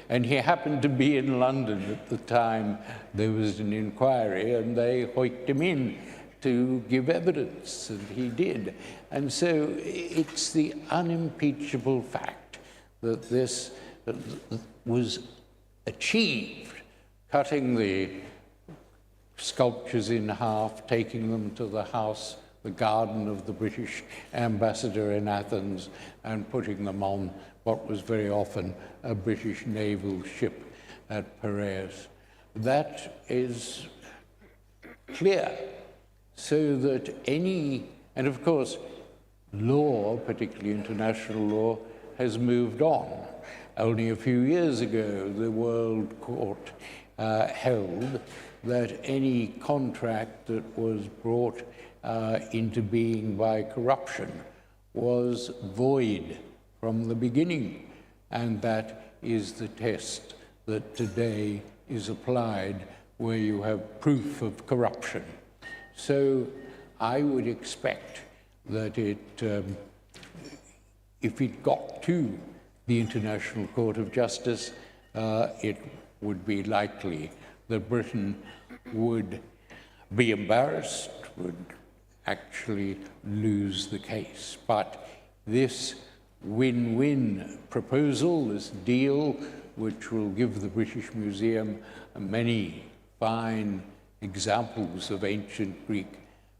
And he happened to be in London at the time there was an inquiry, and they hoiked him in to give evidence, and he did. And so it's the unimpeachable fact that this was achieved, cutting the sculptures in half, taking them to the house, the garden of the British ambassador in Athens, and putting them on what was very often a British naval ship at Piraeus. That is clear, so that any, and of course, law, particularly international law, has moved on. Only a few years ago, the World Court held that any contract that was brought into being by corruption was void from the beginning, and that is the test that today is applied where you have proof of corruption. So I would expect that if it got to the International Court of Justice, it would be likely that Britain would be embarrassed, would actually lose the case. But this win-win proposal, this deal, which will give the British Museum many fine examples of ancient Greek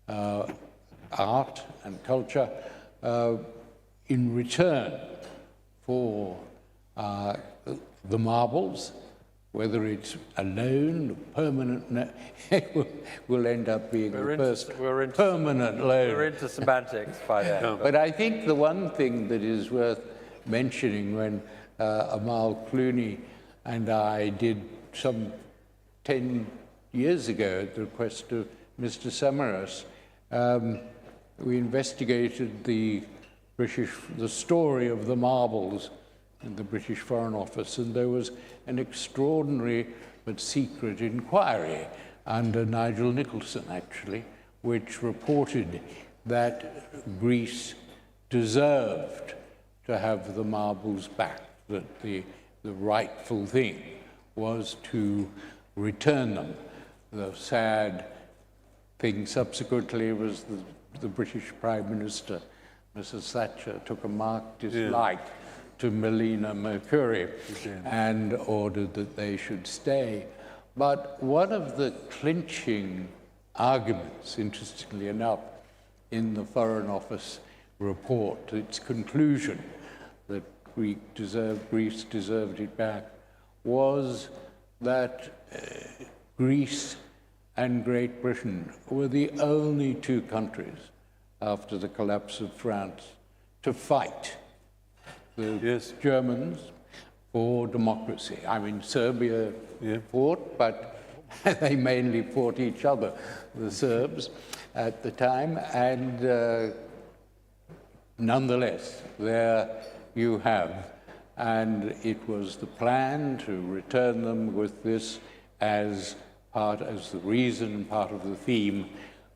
art and culture, in return for the marbles, whether it's a loan, permanent, will end up being permanent loan. We're into semantics by then. But I think the one thing that is worth mentioning, when Amal Clooney and I did some 10 years ago at the request of Mr. Samaras, we investigated the the story of the marbles in the British Foreign Office, and there was an extraordinary but secret inquiry under Nigel Nicholson, actually, which reported that Greece deserved to have the marbles back, that the rightful thing was to return them. The sad thing subsequently was the British Prime Minister, Mrs. Thatcher, took a marked dislike to Melina Mercouri and ordered that they should stay. But one of the clinching arguments, interestingly enough, in the Foreign Office report, its conclusion that Greece deserved it back, was that Greece and Great Britain were the only two countries after the collapse of France to fight the Germans for democracy. I mean, Serbia fought, but they mainly fought each other, the Serbs, at the time. And nonetheless, there you have. And it was the plan to return them with this as the reason, part of the theme,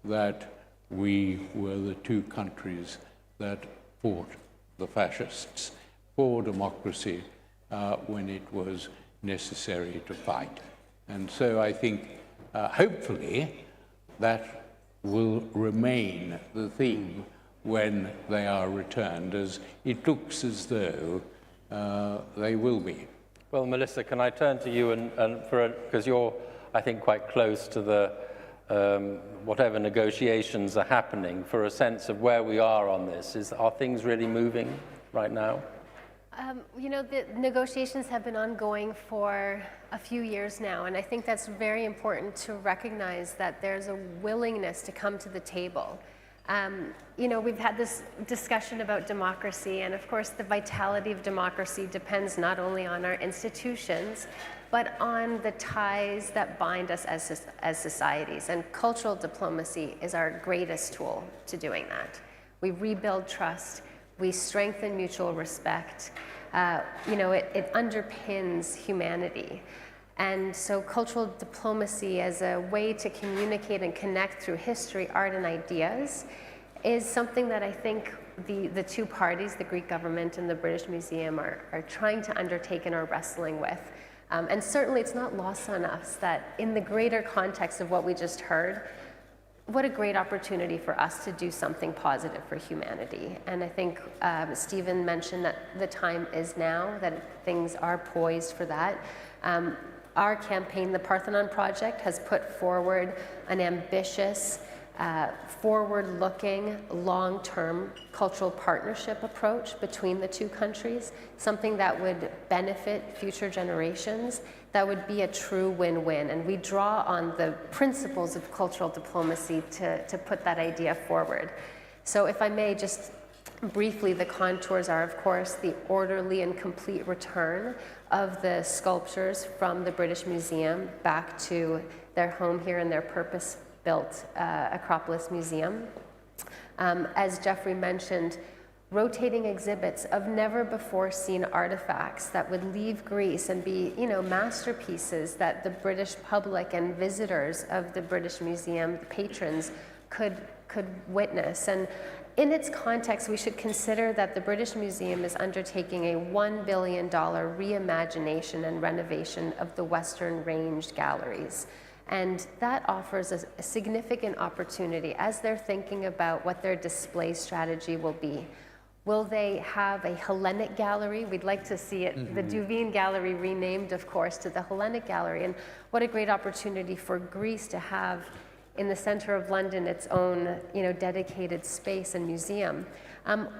that we were the two countries that fought the fascists for democracy when it was necessary to fight. And so I think, hopefully, that will remain the theme when they are returned, as it looks as though they will be. Well, Melissa, can I turn to you because you're, I think, quite close to the whatever negotiations are happening, for a sense of where we are on this. Are things really moving right now? You know, the negotiations have been ongoing for a few years now, and I think that's very important to recognize that there's a willingness to come to the table. You know, we've had this discussion about democracy, and of course the vitality of democracy depends not only on our institutions, but on the ties that bind us as societies. And cultural diplomacy is our greatest tool to doing that. We rebuild trust, we strengthen mutual respect. You know, it underpins humanity. And so cultural diplomacy as a way to communicate and connect through history, art, and ideas is something that I think the two parties, the Greek government and the British Museum, are trying to undertake and are wrestling with. And certainly it's not lost on us that in the greater context of what we just heard, what a great opportunity for us to do something positive for humanity. And I think Stephen mentioned that the time is now, that things are poised for that. Our campaign, the Parthenon Project, has put forward an ambitious, forward-looking, long-term cultural partnership approach between the two countries, something that would benefit future generations, that would be a true win-win. And we draw on the principles of cultural diplomacy to put that idea forward. So if I may just briefly, the contours are, of course, the orderly and complete return of the sculptures from the British Museum back to their home here in their purpose-built Acropolis Museum. As Jeffrey mentioned, rotating exhibits of never-before-seen artifacts that would leave Greece and be, you know, masterpieces that the British public and visitors of the British Museum, the patrons, could witness. And in its context, we should consider that the British Museum is undertaking a $1 billion reimagination and renovation of the Western Ranged galleries. And that offers a significant opportunity as they're thinking about what their display strategy will be. Will they have a Hellenic gallery? We'd like to see it, the Duveen Gallery, renamed, of course, to the Hellenic Gallery. And what a great opportunity for Greece to have in the center of London its own, you know, dedicated space and museum.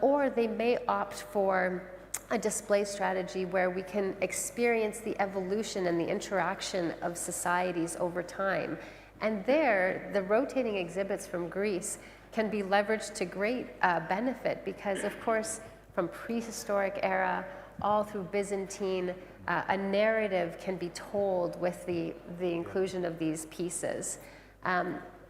Or they may opt for a display strategy where we can experience the evolution and the interaction of societies over time. And there, the rotating exhibits from Greece can be leveraged to great benefit because, of course, from prehistoric era all through Byzantine, a narrative can be told with the inclusion of these pieces.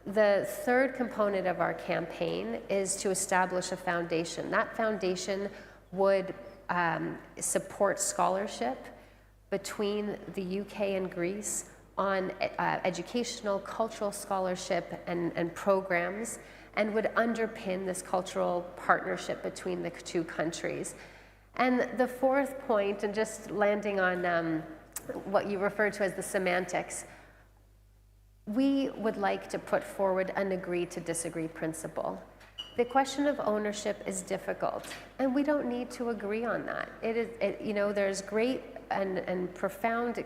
The third component of our campaign is to establish a foundation. That foundation would support scholarship between the UK and Greece on educational, cultural scholarship and programs, and would underpin this cultural partnership between the two countries. And the fourth point, and just landing on what you referred to as the semantics, we would like to put forward an agree to disagree principle. The question of ownership is difficult, and we don't need to agree on that. There's great and profound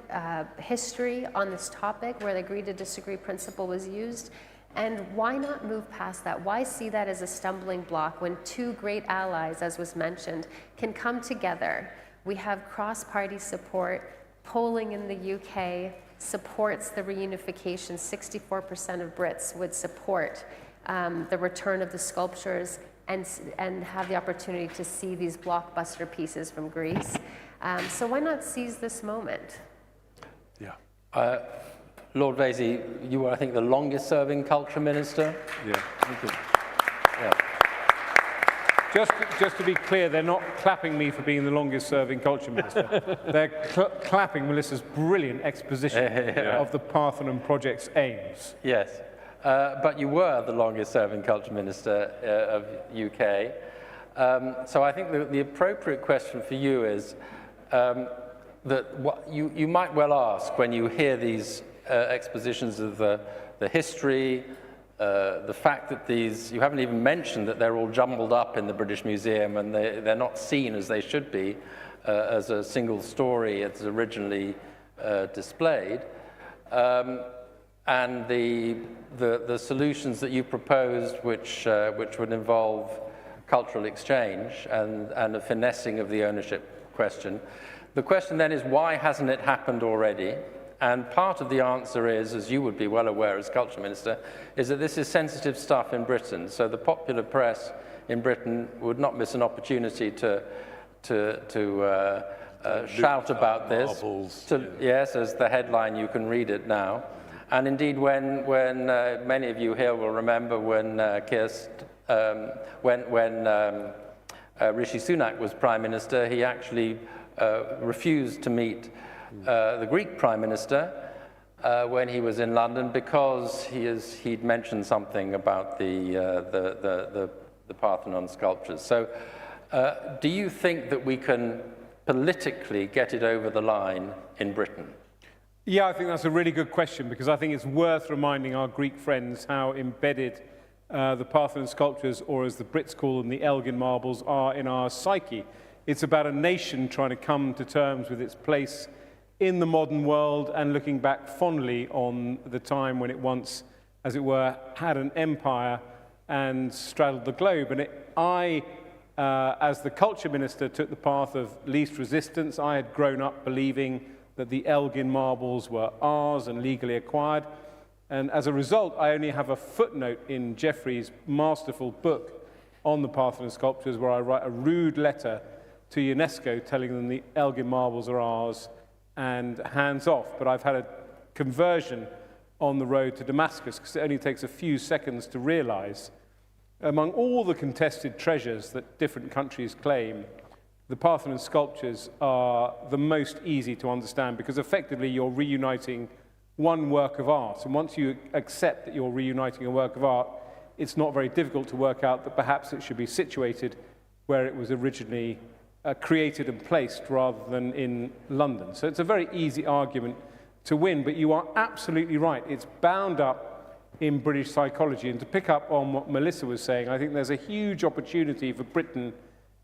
history on this topic where the agree to disagree principle was used, and why not move past that? Why see that as a stumbling block when two great allies, as was mentioned, can come together? We have cross-party support. Polling in the UK supports the reunification. 64% of Brits would support the return of the sculptures and have the opportunity to see these blockbuster pieces from Greece. So why not seize this moment? Yeah. Lord Vasey, you were, I think, the longest serving culture minister. Yeah. Thank you. Yeah. Just to be clear, they're not clapping me for being the longest serving culture minister. They're clapping Melissa's brilliant exposition of the Parthenon Project's aims. Yes, but you were the longest serving culture minister of UK. So I think the appropriate question for you is that what you might well ask when you hear these expositions of the history, the fact that you haven't even mentioned that they're all jumbled up in the British Museum and they're not seen as they should be as a single story as originally displayed, and the solutions that you proposed, which would involve cultural exchange and a finessing of the ownership question. The question then is, why hasn't it happened already? And part of the answer is, as you would be well aware as culture minister, is that this is sensitive stuff in Britain. So the popular press in Britain would not miss an opportunity to shout about this. Yes, as the headline, you can read it now. And indeed, when many of you here will remember when Rishi Sunak was Prime Minister, he actually refused to meet the Greek Prime Minister when he was in London because he'd mentioned something about the Parthenon sculptures. So do you think that we can politically get it over the line in Britain? Yeah, I think that's a really good question, because I think it's worth reminding our Greek friends how embedded the Parthenon sculptures, or as the Brits call them, the Elgin marbles, are in our psyche. It's about a nation trying to come to terms with its place in the modern world and looking back fondly on the time when it once, as it were, had an empire and straddled the globe. And I, as the culture minister, took the path of least resistance. I had grown up believing that the Elgin marbles were ours and legally acquired. And as a result, I only have a footnote in Geoffrey's masterful book on the Parthenon sculptures where I write a rude letter to UNESCO telling them the Elgin marbles are ours and hands off. But I've had a conversion on the road to Damascus, because it only takes a few seconds to realize, among all the contested treasures that different countries claim, the Parthenon sculptures are the most easy to understand, because effectively you're reuniting one work of art. And once you accept that you're reuniting a work of art, it's not very difficult to work out that perhaps it should be situated where it was originally created and placed rather than in London. So it's a very easy argument to win, but you are absolutely right. It's bound up in British psychology. And to pick up on what Melissa was saying, I think there's a huge opportunity for Britain,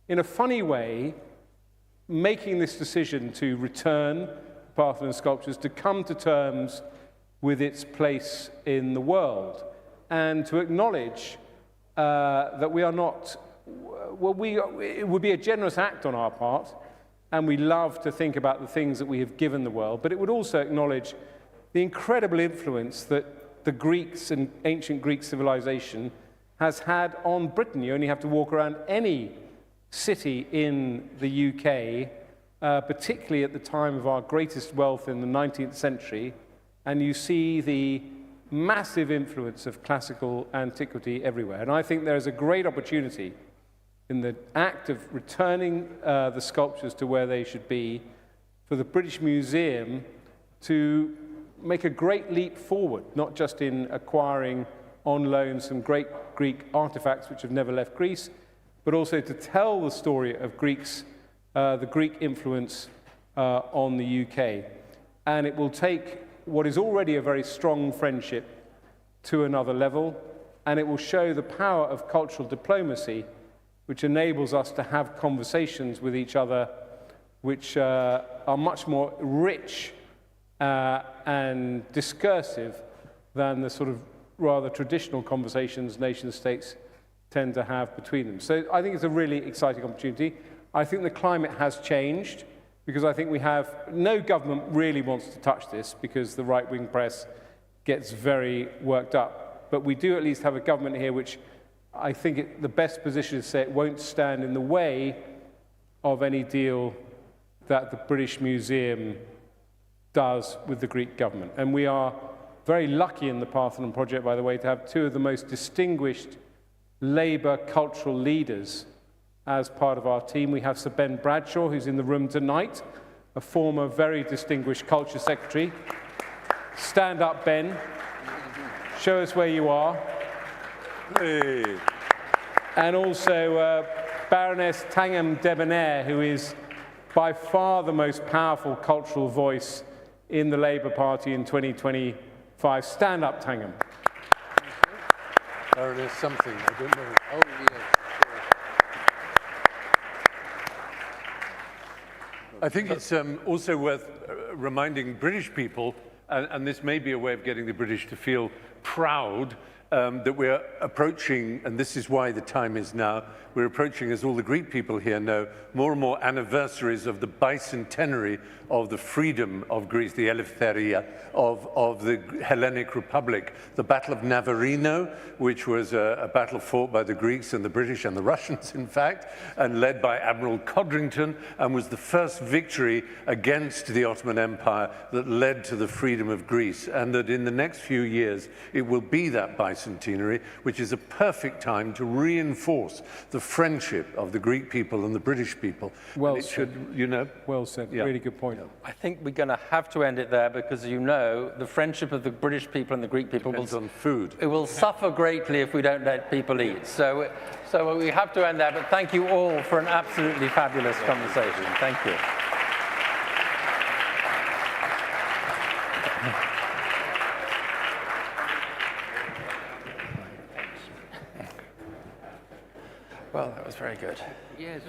in a funny way, making this decision to return Parthenon sculptures, to come to terms with its place in the world, and to acknowledge that we are not, it would be a generous act on our part, and we love to think about the things that we have given the world, but it would also acknowledge the incredible influence that the Greeks and ancient Greek civilization has had on Britain. You only have to walk around any city in the UK, particularly at the time of our greatest wealth in the 19th century, and you see the massive influence of classical antiquity everywhere. And I think there is a great opportunity in the act of returning the sculptures to where they should be for the British Museum to make a great leap forward, not just in acquiring on loan some great Greek artifacts which have never left Greece, but also to tell the story of the Greek influence on the UK. And it will take what is already a very strong friendship to another level, and it will show the power of cultural diplomacy, which enables us to have conversations with each other which are much more rich and discursive than the sort of rather traditional conversations nation-states tend to have between them. So I think it's a really exciting opportunity. I think the climate has changed, because I think we have, no government really wants to touch this because the right-wing press gets very worked up. But we do at least have a government here which I think the best position is to say it won't stand in the way of any deal that the British Museum does with the Greek government. And we are very lucky in the Parthenon project, by the way, to have two of the most distinguished Labour cultural leaders as part of our team. We have Sir Ben Bradshaw, who's in the room tonight, a former very distinguished culture secretary. Stand up, Ben. Show us where you are. Hey. And also Baroness Tangham Debonair, who is by far the most powerful cultural voice in the Labour Party in 2025. Stand up, Tangham. Baroness something, I don't know. Oh, yes. I think it's also worth reminding British people, and this may be a way of getting the British to feel proud, that we're approaching, and this is why the time is now, we're approaching, as all the Greek people here know, more and more anniversaries of the bicentenary of the freedom of Greece, the Eleftheria of the Hellenic Republic. The Battle of Navarino, which was a battle fought by the Greeks and the British and the Russians, in fact, and led by Admiral Codrington, and was the first victory against the Ottoman Empire that led to the freedom of Greece. And that in the next few years, it will be that bicentenary, which is a perfect time to reinforce the friendship of the Greek people and the British people. Well said. Should, you know. Well said. Yeah. Really good point. I think we're going to have to end it there because, you know, the friendship of the British people and the Greek people depends on food. It will suffer greatly if we don't let people eat. So we have to end there. But thank you all for an absolutely fabulous conversation. Thank you. Well, that was very good. Yes.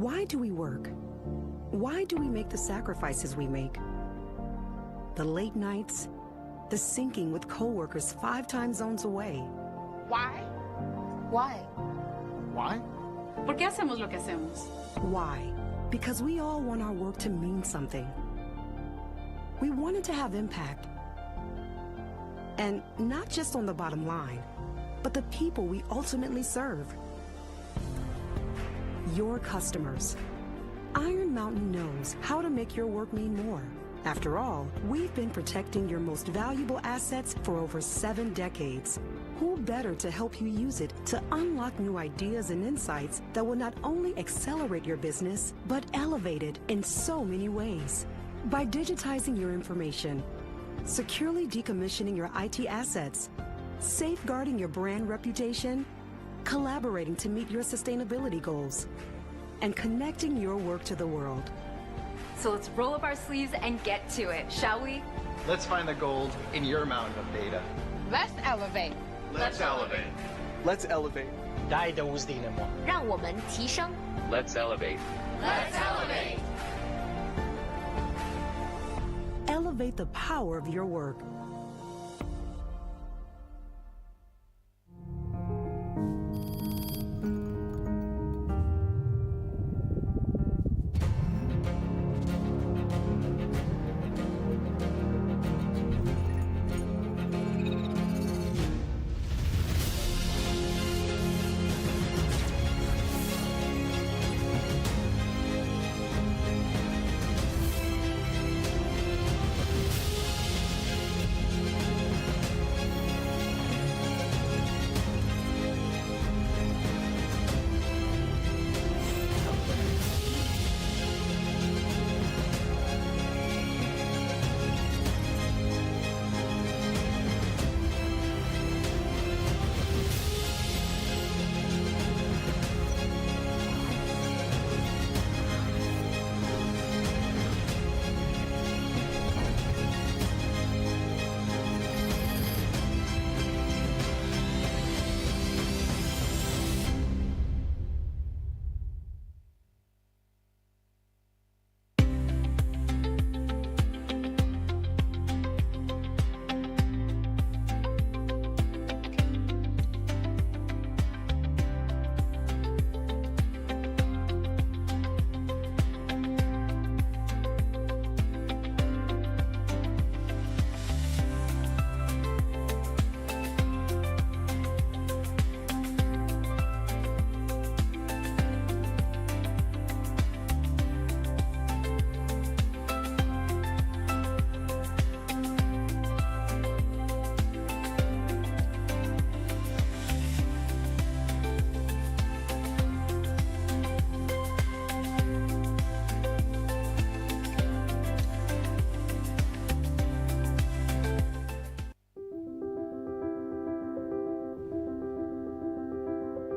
Why do we work? Why do we make the sacrifices we make? The late nights, the syncing with coworkers 5 time zones away. Why? Why? Why? ¿Por qué hacemos lo que hacemos? Why? Because we all want our work to mean something. We want it to have impact. And not just on the bottom line, but the people we ultimately serve. Your customers. Iron Mountain knows how to make your work mean more. After all, we've been protecting your most valuable assets for over 7 decades. Who better to help you use it to unlock new ideas and insights that will not only accelerate your business, but elevate it in so many ways. By digitizing your information, securely decommissioning your IT assets, safeguarding your brand reputation, collaborating to meet your sustainability goals, and connecting your work to the world. So let's roll up our sleeves and get to it, shall we? Let's find the gold in your mountain of data. Let's elevate. Let's elevate. Let's elevate. 大的无敌的梦。让我们提升。 Let's elevate. Let's elevate. Elevate the power of your work.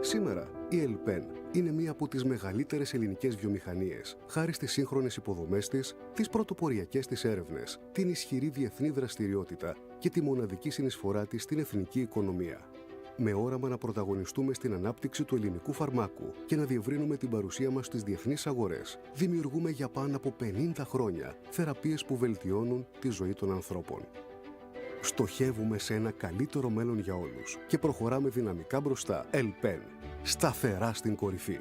Σήμερα, η ΕΛΠΕΝ είναι μία από τις μεγαλύτερες ελληνικές βιομηχανίες, χάρη στις σύγχρονες υποδομές της, τις πρωτοποριακές της έρευνες, την ισχυρή διεθνή δραστηριότητα και τη μοναδική συνεισφορά της στην εθνική οικονομία. Με όραμα να πρωταγωνιστούμε στην ανάπτυξη του ελληνικού φαρμάκου και να διευρύνουμε την παρουσία μας στις διεθνείς αγορές, δημιουργούμε για πάνω από 50 χρόνια θεραπείες που βελτιώνουν τη ζωή των ανθρώπων. Στοχεύουμε σε ένα καλύτερο μέλλον για όλους και προχωράμε δυναμικά μπροστά. ΕΛΠΕΝ, σταθερά στην κορυφή.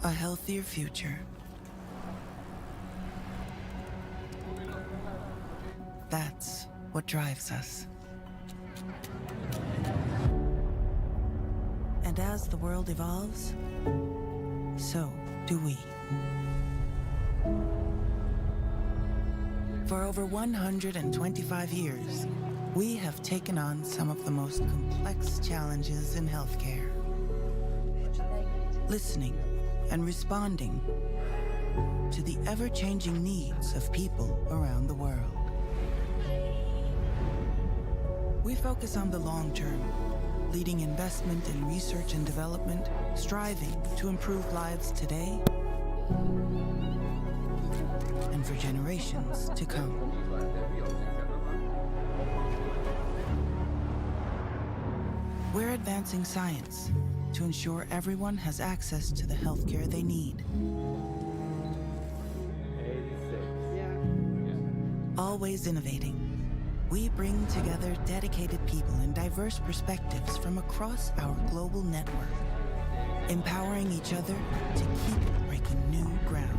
a healthier future. That's what drives us. And as the world evolves, so do we. For over 125 years, we have taken on some of the most complex challenges in healthcare. Listening and responding to the ever-changing needs of people around the world. We focus on the long term, leading investment in research and development, striving to improve lives today and for generations to come. We're advancing science to ensure everyone has access to the healthcare they need. Always innovating, we bring together dedicated people and diverse perspectives from across our global network, empowering each other to keep breaking new ground.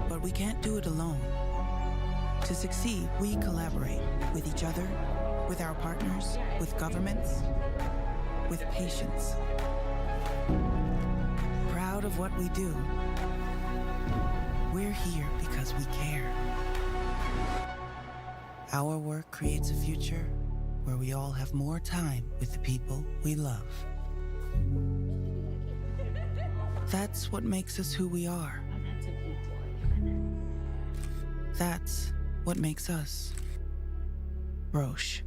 But we can't do it alone. To succeed, we collaborate with each other, with our partners, with governments, with patients. Proud of what we do, we're here because we care. Our work creates a future where we all have more time with the people we love. That's what makes us who we are. That's what makes us Roche.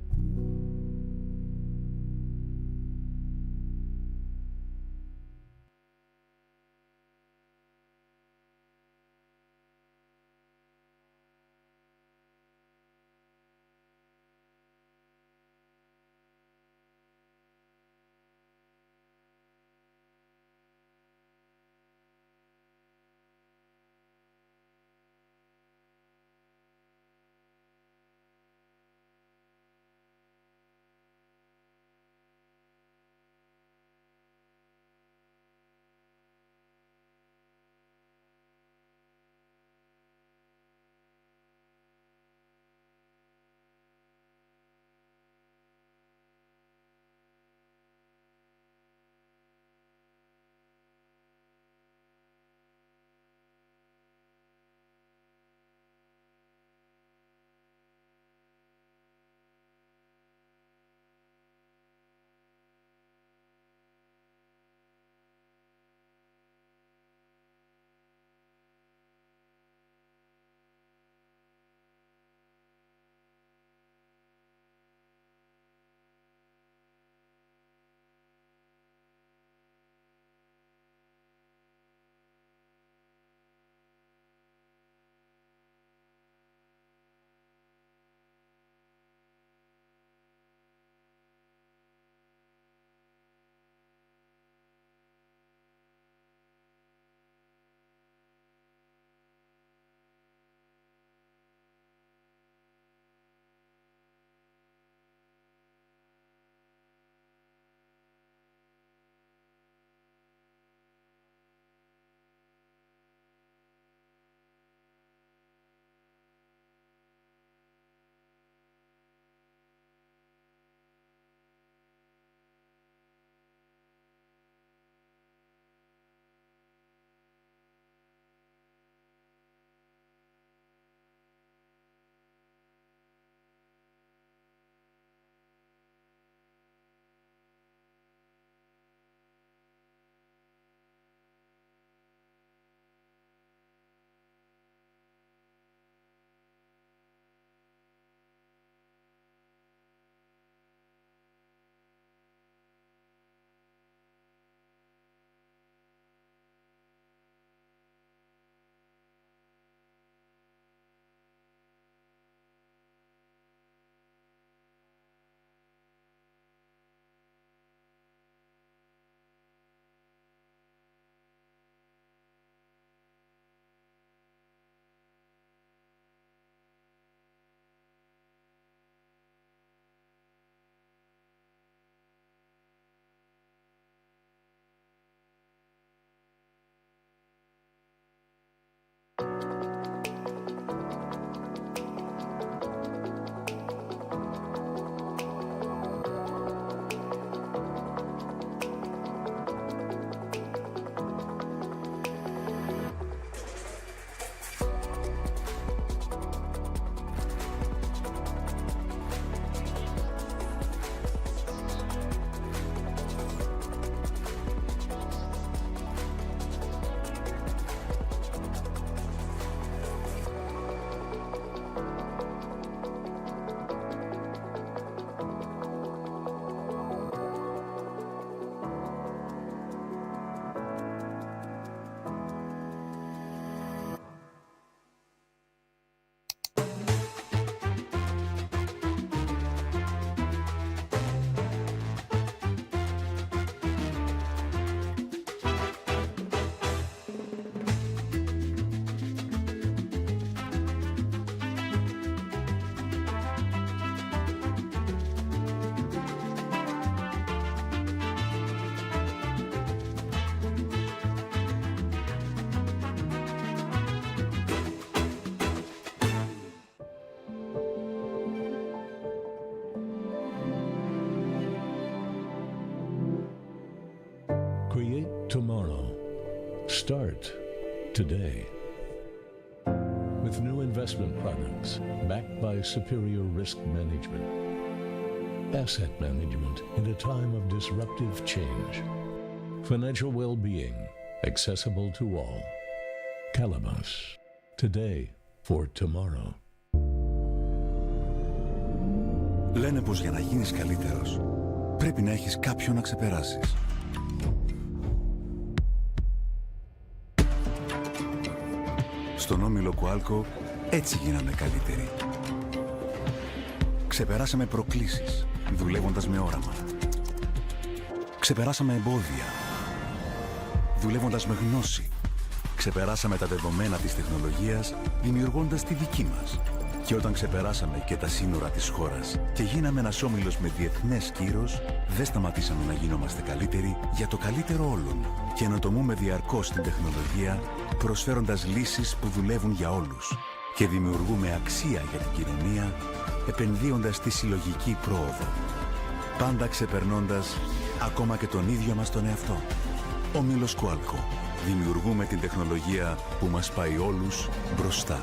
tomorrow. Start today. With new investment products backed by superior risk management. Asset management in a time of disruptive change. Financial well-being, accessible to all. Calabas, today for tomorrow. Λένε πως για να γίνεις καλύτερος, πρέπει να έχεις κάποιον να ξεπεράσεις. Στον Όμιλο Κουάλκο έτσι γίναμε καλύτεροι. Ξεπεράσαμε προκλήσεις, δουλεύοντας με όραμα. Ξεπεράσαμε εμπόδια, δουλεύοντας με γνώση. Ξεπεράσαμε τα δεδομένα της τεχνολογίας, δημιουργώντας τη δική μας. Και όταν ξεπεράσαμε και τα σύνορα της χώρας και γίναμε ένας όμιλος με διεθνές κύρος, δεν σταματήσαμε να γινόμαστε καλύτεροι για το καλύτερο όλων. Και ενοτομούμε διαρκώς την τεχνολογία, προσφέροντας λύσεις που δουλεύουν για όλους. Και δημιουργούμε αξία για την κοινωνία, επενδύοντας στη συλλογική πρόοδο. Πάντα ξεπερνώντας ακόμα και τον ίδιο μας τον εαυτό. Όμιλος Κουάλκο. Δημιουργούμε την τεχνολογία που μας πάει όλους μπροστά.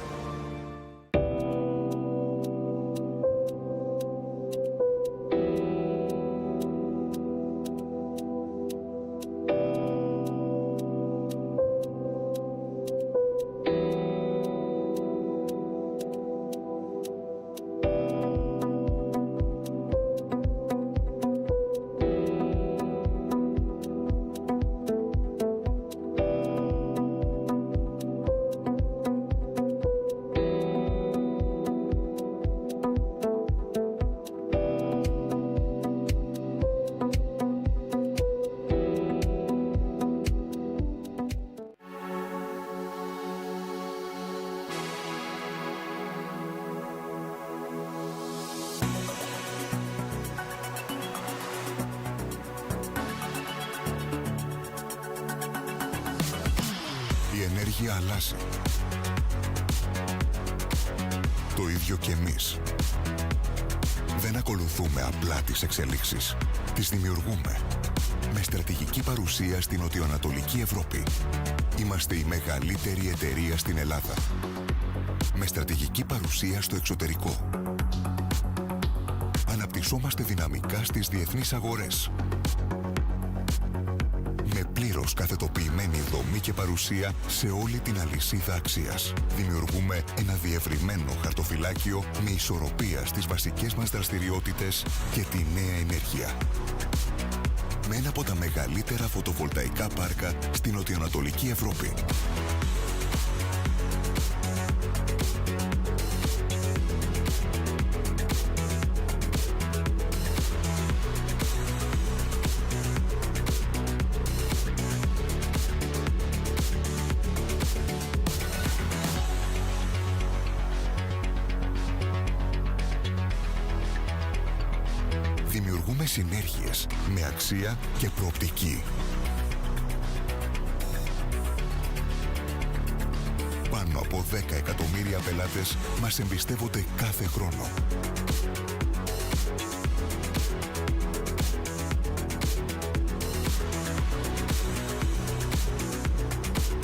Αλλάζει. Το ίδιο και εμείς. Δεν ακολουθούμε απλά τις εξελίξεις. Τις δημιουργούμε. Με στρατηγική παρουσία στην νοτιοανατολική Ευρώπη. Είμαστε η μεγαλύτερη εταιρεία στην Ελλάδα. Με στρατηγική παρουσία στο εξωτερικό. Αναπτυσσόμαστε δυναμικά στις διεθνείς αγορές. Με πλήρως καθετοποιημένη δομή και παρουσία σε όλη την αλυσίδα αξίας. Δημιουργούμε ένα διευρυμένο χαρτοφυλάκιο με ισορροπία στις βασικές μας δραστηριότητες και τη νέα ενέργεια. Με ένα από τα μεγαλύτερα φωτοβολταϊκά πάρκα στην νοτιοανατολική Ευρώπη. Δημιουργούμε συνέργειες με αξία και προοπτική. Πάνω από 10 εκατομμύρια πελάτες μας εμπιστεύονται κάθε χρόνο.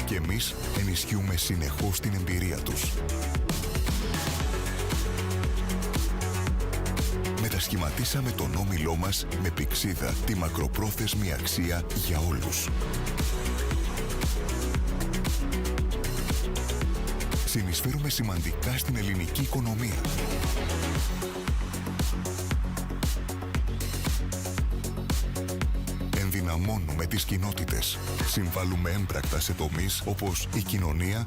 Και εμείς ενισχύουμε συνεχώς την εμπειρία τους. Μετασχηματίσαμε τον όμιλό μας με πυξίδα τη μακροπρόθεσμη αξία για όλους. Συνεισφέρουμε σημαντικά στην ελληνική οικονομία. Ενδυναμώνουμε τις κοινότητες. Συμβάλλουμε έμπρακτα σε τομείς όπως η κοινωνία,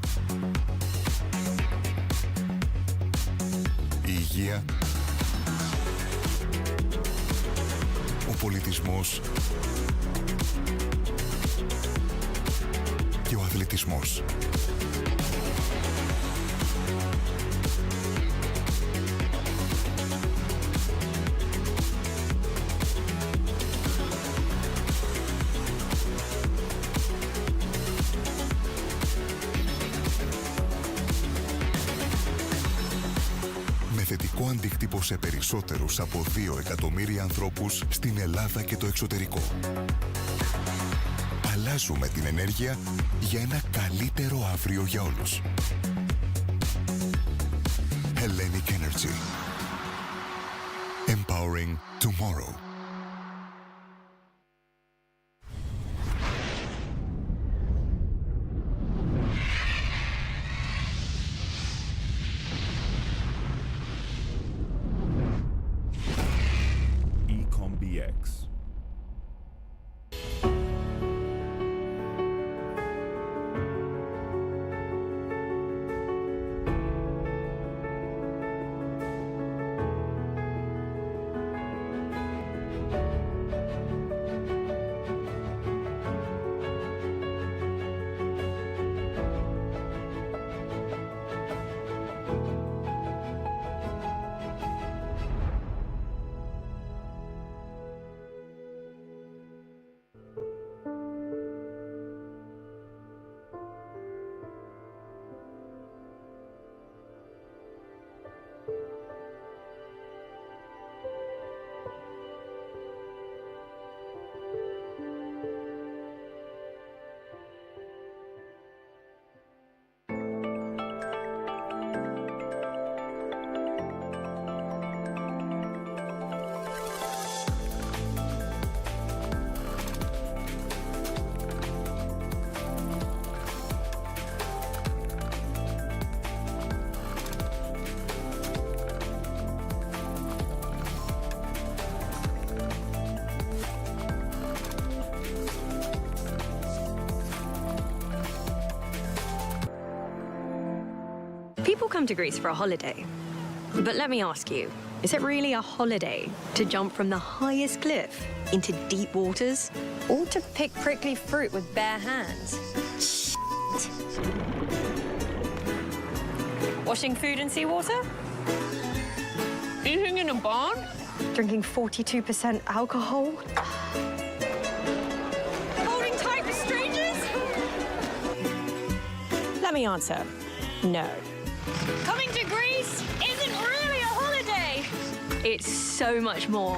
η υγεία, ο πολιτισμός και ο αθλητισμός. Θετικό αντίκτυπο σε περισσότερους από 2 εκατομμύρια ανθρώπους στην Ελλάδα και το εξωτερικό. αλλάζουμε την ενέργεια για ένα καλύτερο αύριο για όλους. Hellenic Energy. Empowering tomorrow. People come to Greece for a holiday. But let me ask you, is it really a holiday to jump from the highest cliff into deep waters or to pick prickly fruit with bare hands? Washing food in seawater? Eating in a barn? Drinking 42% alcohol? Holding tight with strangers? Let me answer. No. Coming to Greece isn't really a holiday. It's so much more.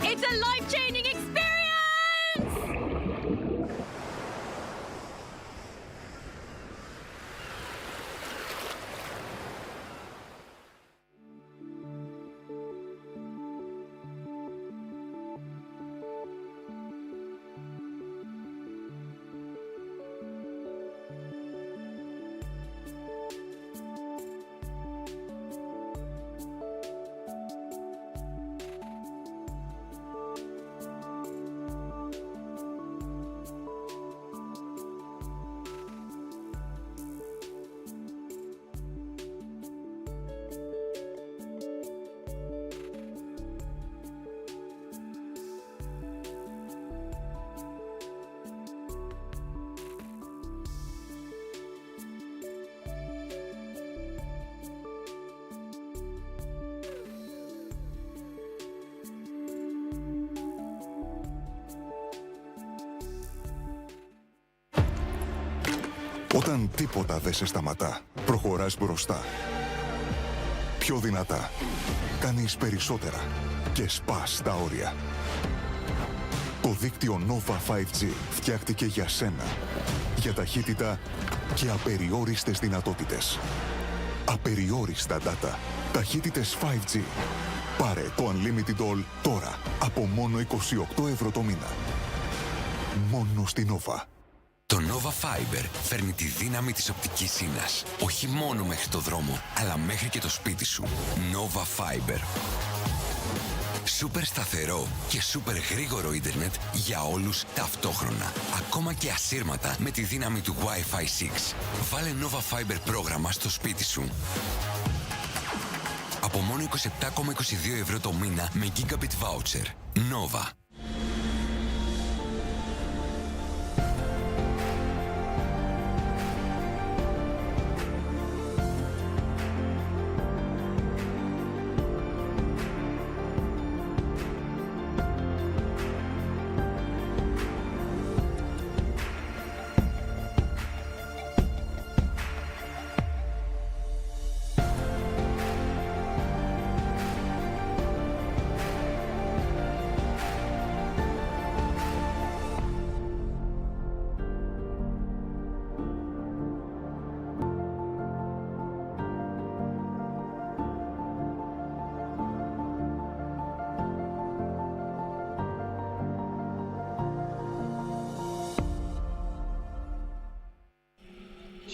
It's a life-changing experience! Όταν τίποτα δεν σε σταματά, προχωράς μπροστά. Πιο δυνατά. Κάνεις περισσότερα και σπάς τα όρια. Το δίκτυο Nova 5G φτιάχτηκε για σένα. Για ταχύτητα και απεριόριστες δυνατότητες. Απεριόριστα data. Ταχύτητες 5G. Πάρε το Unlimited All τώρα από μόνο 28 ευρώ το μήνα. Μόνο στη Nova. Το Nova Fiber φέρνει τη δύναμη της οπτικής ίνας. Όχι μόνο μέχρι το δρόμο, αλλά μέχρι και το σπίτι σου. Nova Fiber. Σούπερ σταθερό και σούπερ γρήγορο ίντερνετ για όλους ταυτόχρονα. Ακόμα και ασύρματα με τη δύναμη του Wi-Fi 6. Βάλε Nova Fiber πρόγραμμα στο σπίτι σου. Από μόνο 27,22 ευρώ το μήνα με Gigabit Voucher. Nova.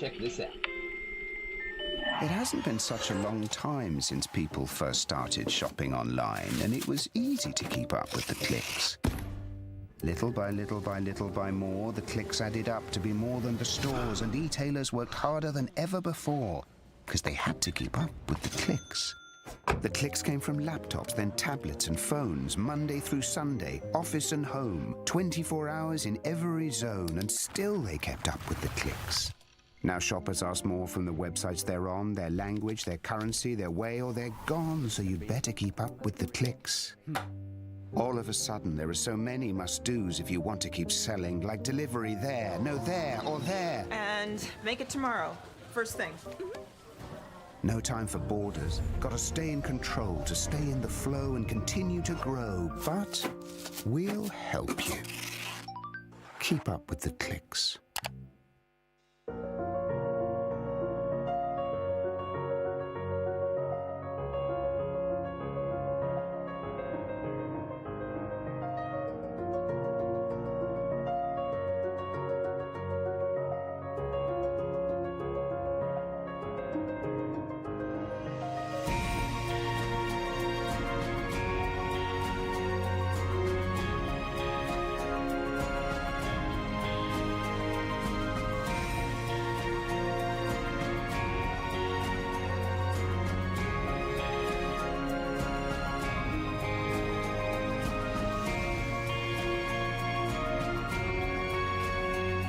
check this out. It hasn't been such a long time since people first started shopping online, and it was easy to keep up with the clicks. Little by little by little by more, the clicks added up to be more than the stores, and e-tailers worked harder than ever before because they had to keep up with the clicks. The clicks came from laptops, then tablets and phones, Monday through Sunday, office and home, 24 hours in every zone, and still they kept up with the clicks. Now shoppers ask more from the websites they're on, their language, their currency, their way, or they're gone, so you'd better keep up with the clicks. All of a sudden, there are so many must-dos if you want to keep selling, like delivery there, no there, or there. And make it tomorrow. First thing. No time for borders. Gotta stay in control to stay in the flow and continue to grow. But we'll help you. Keep up with the clicks.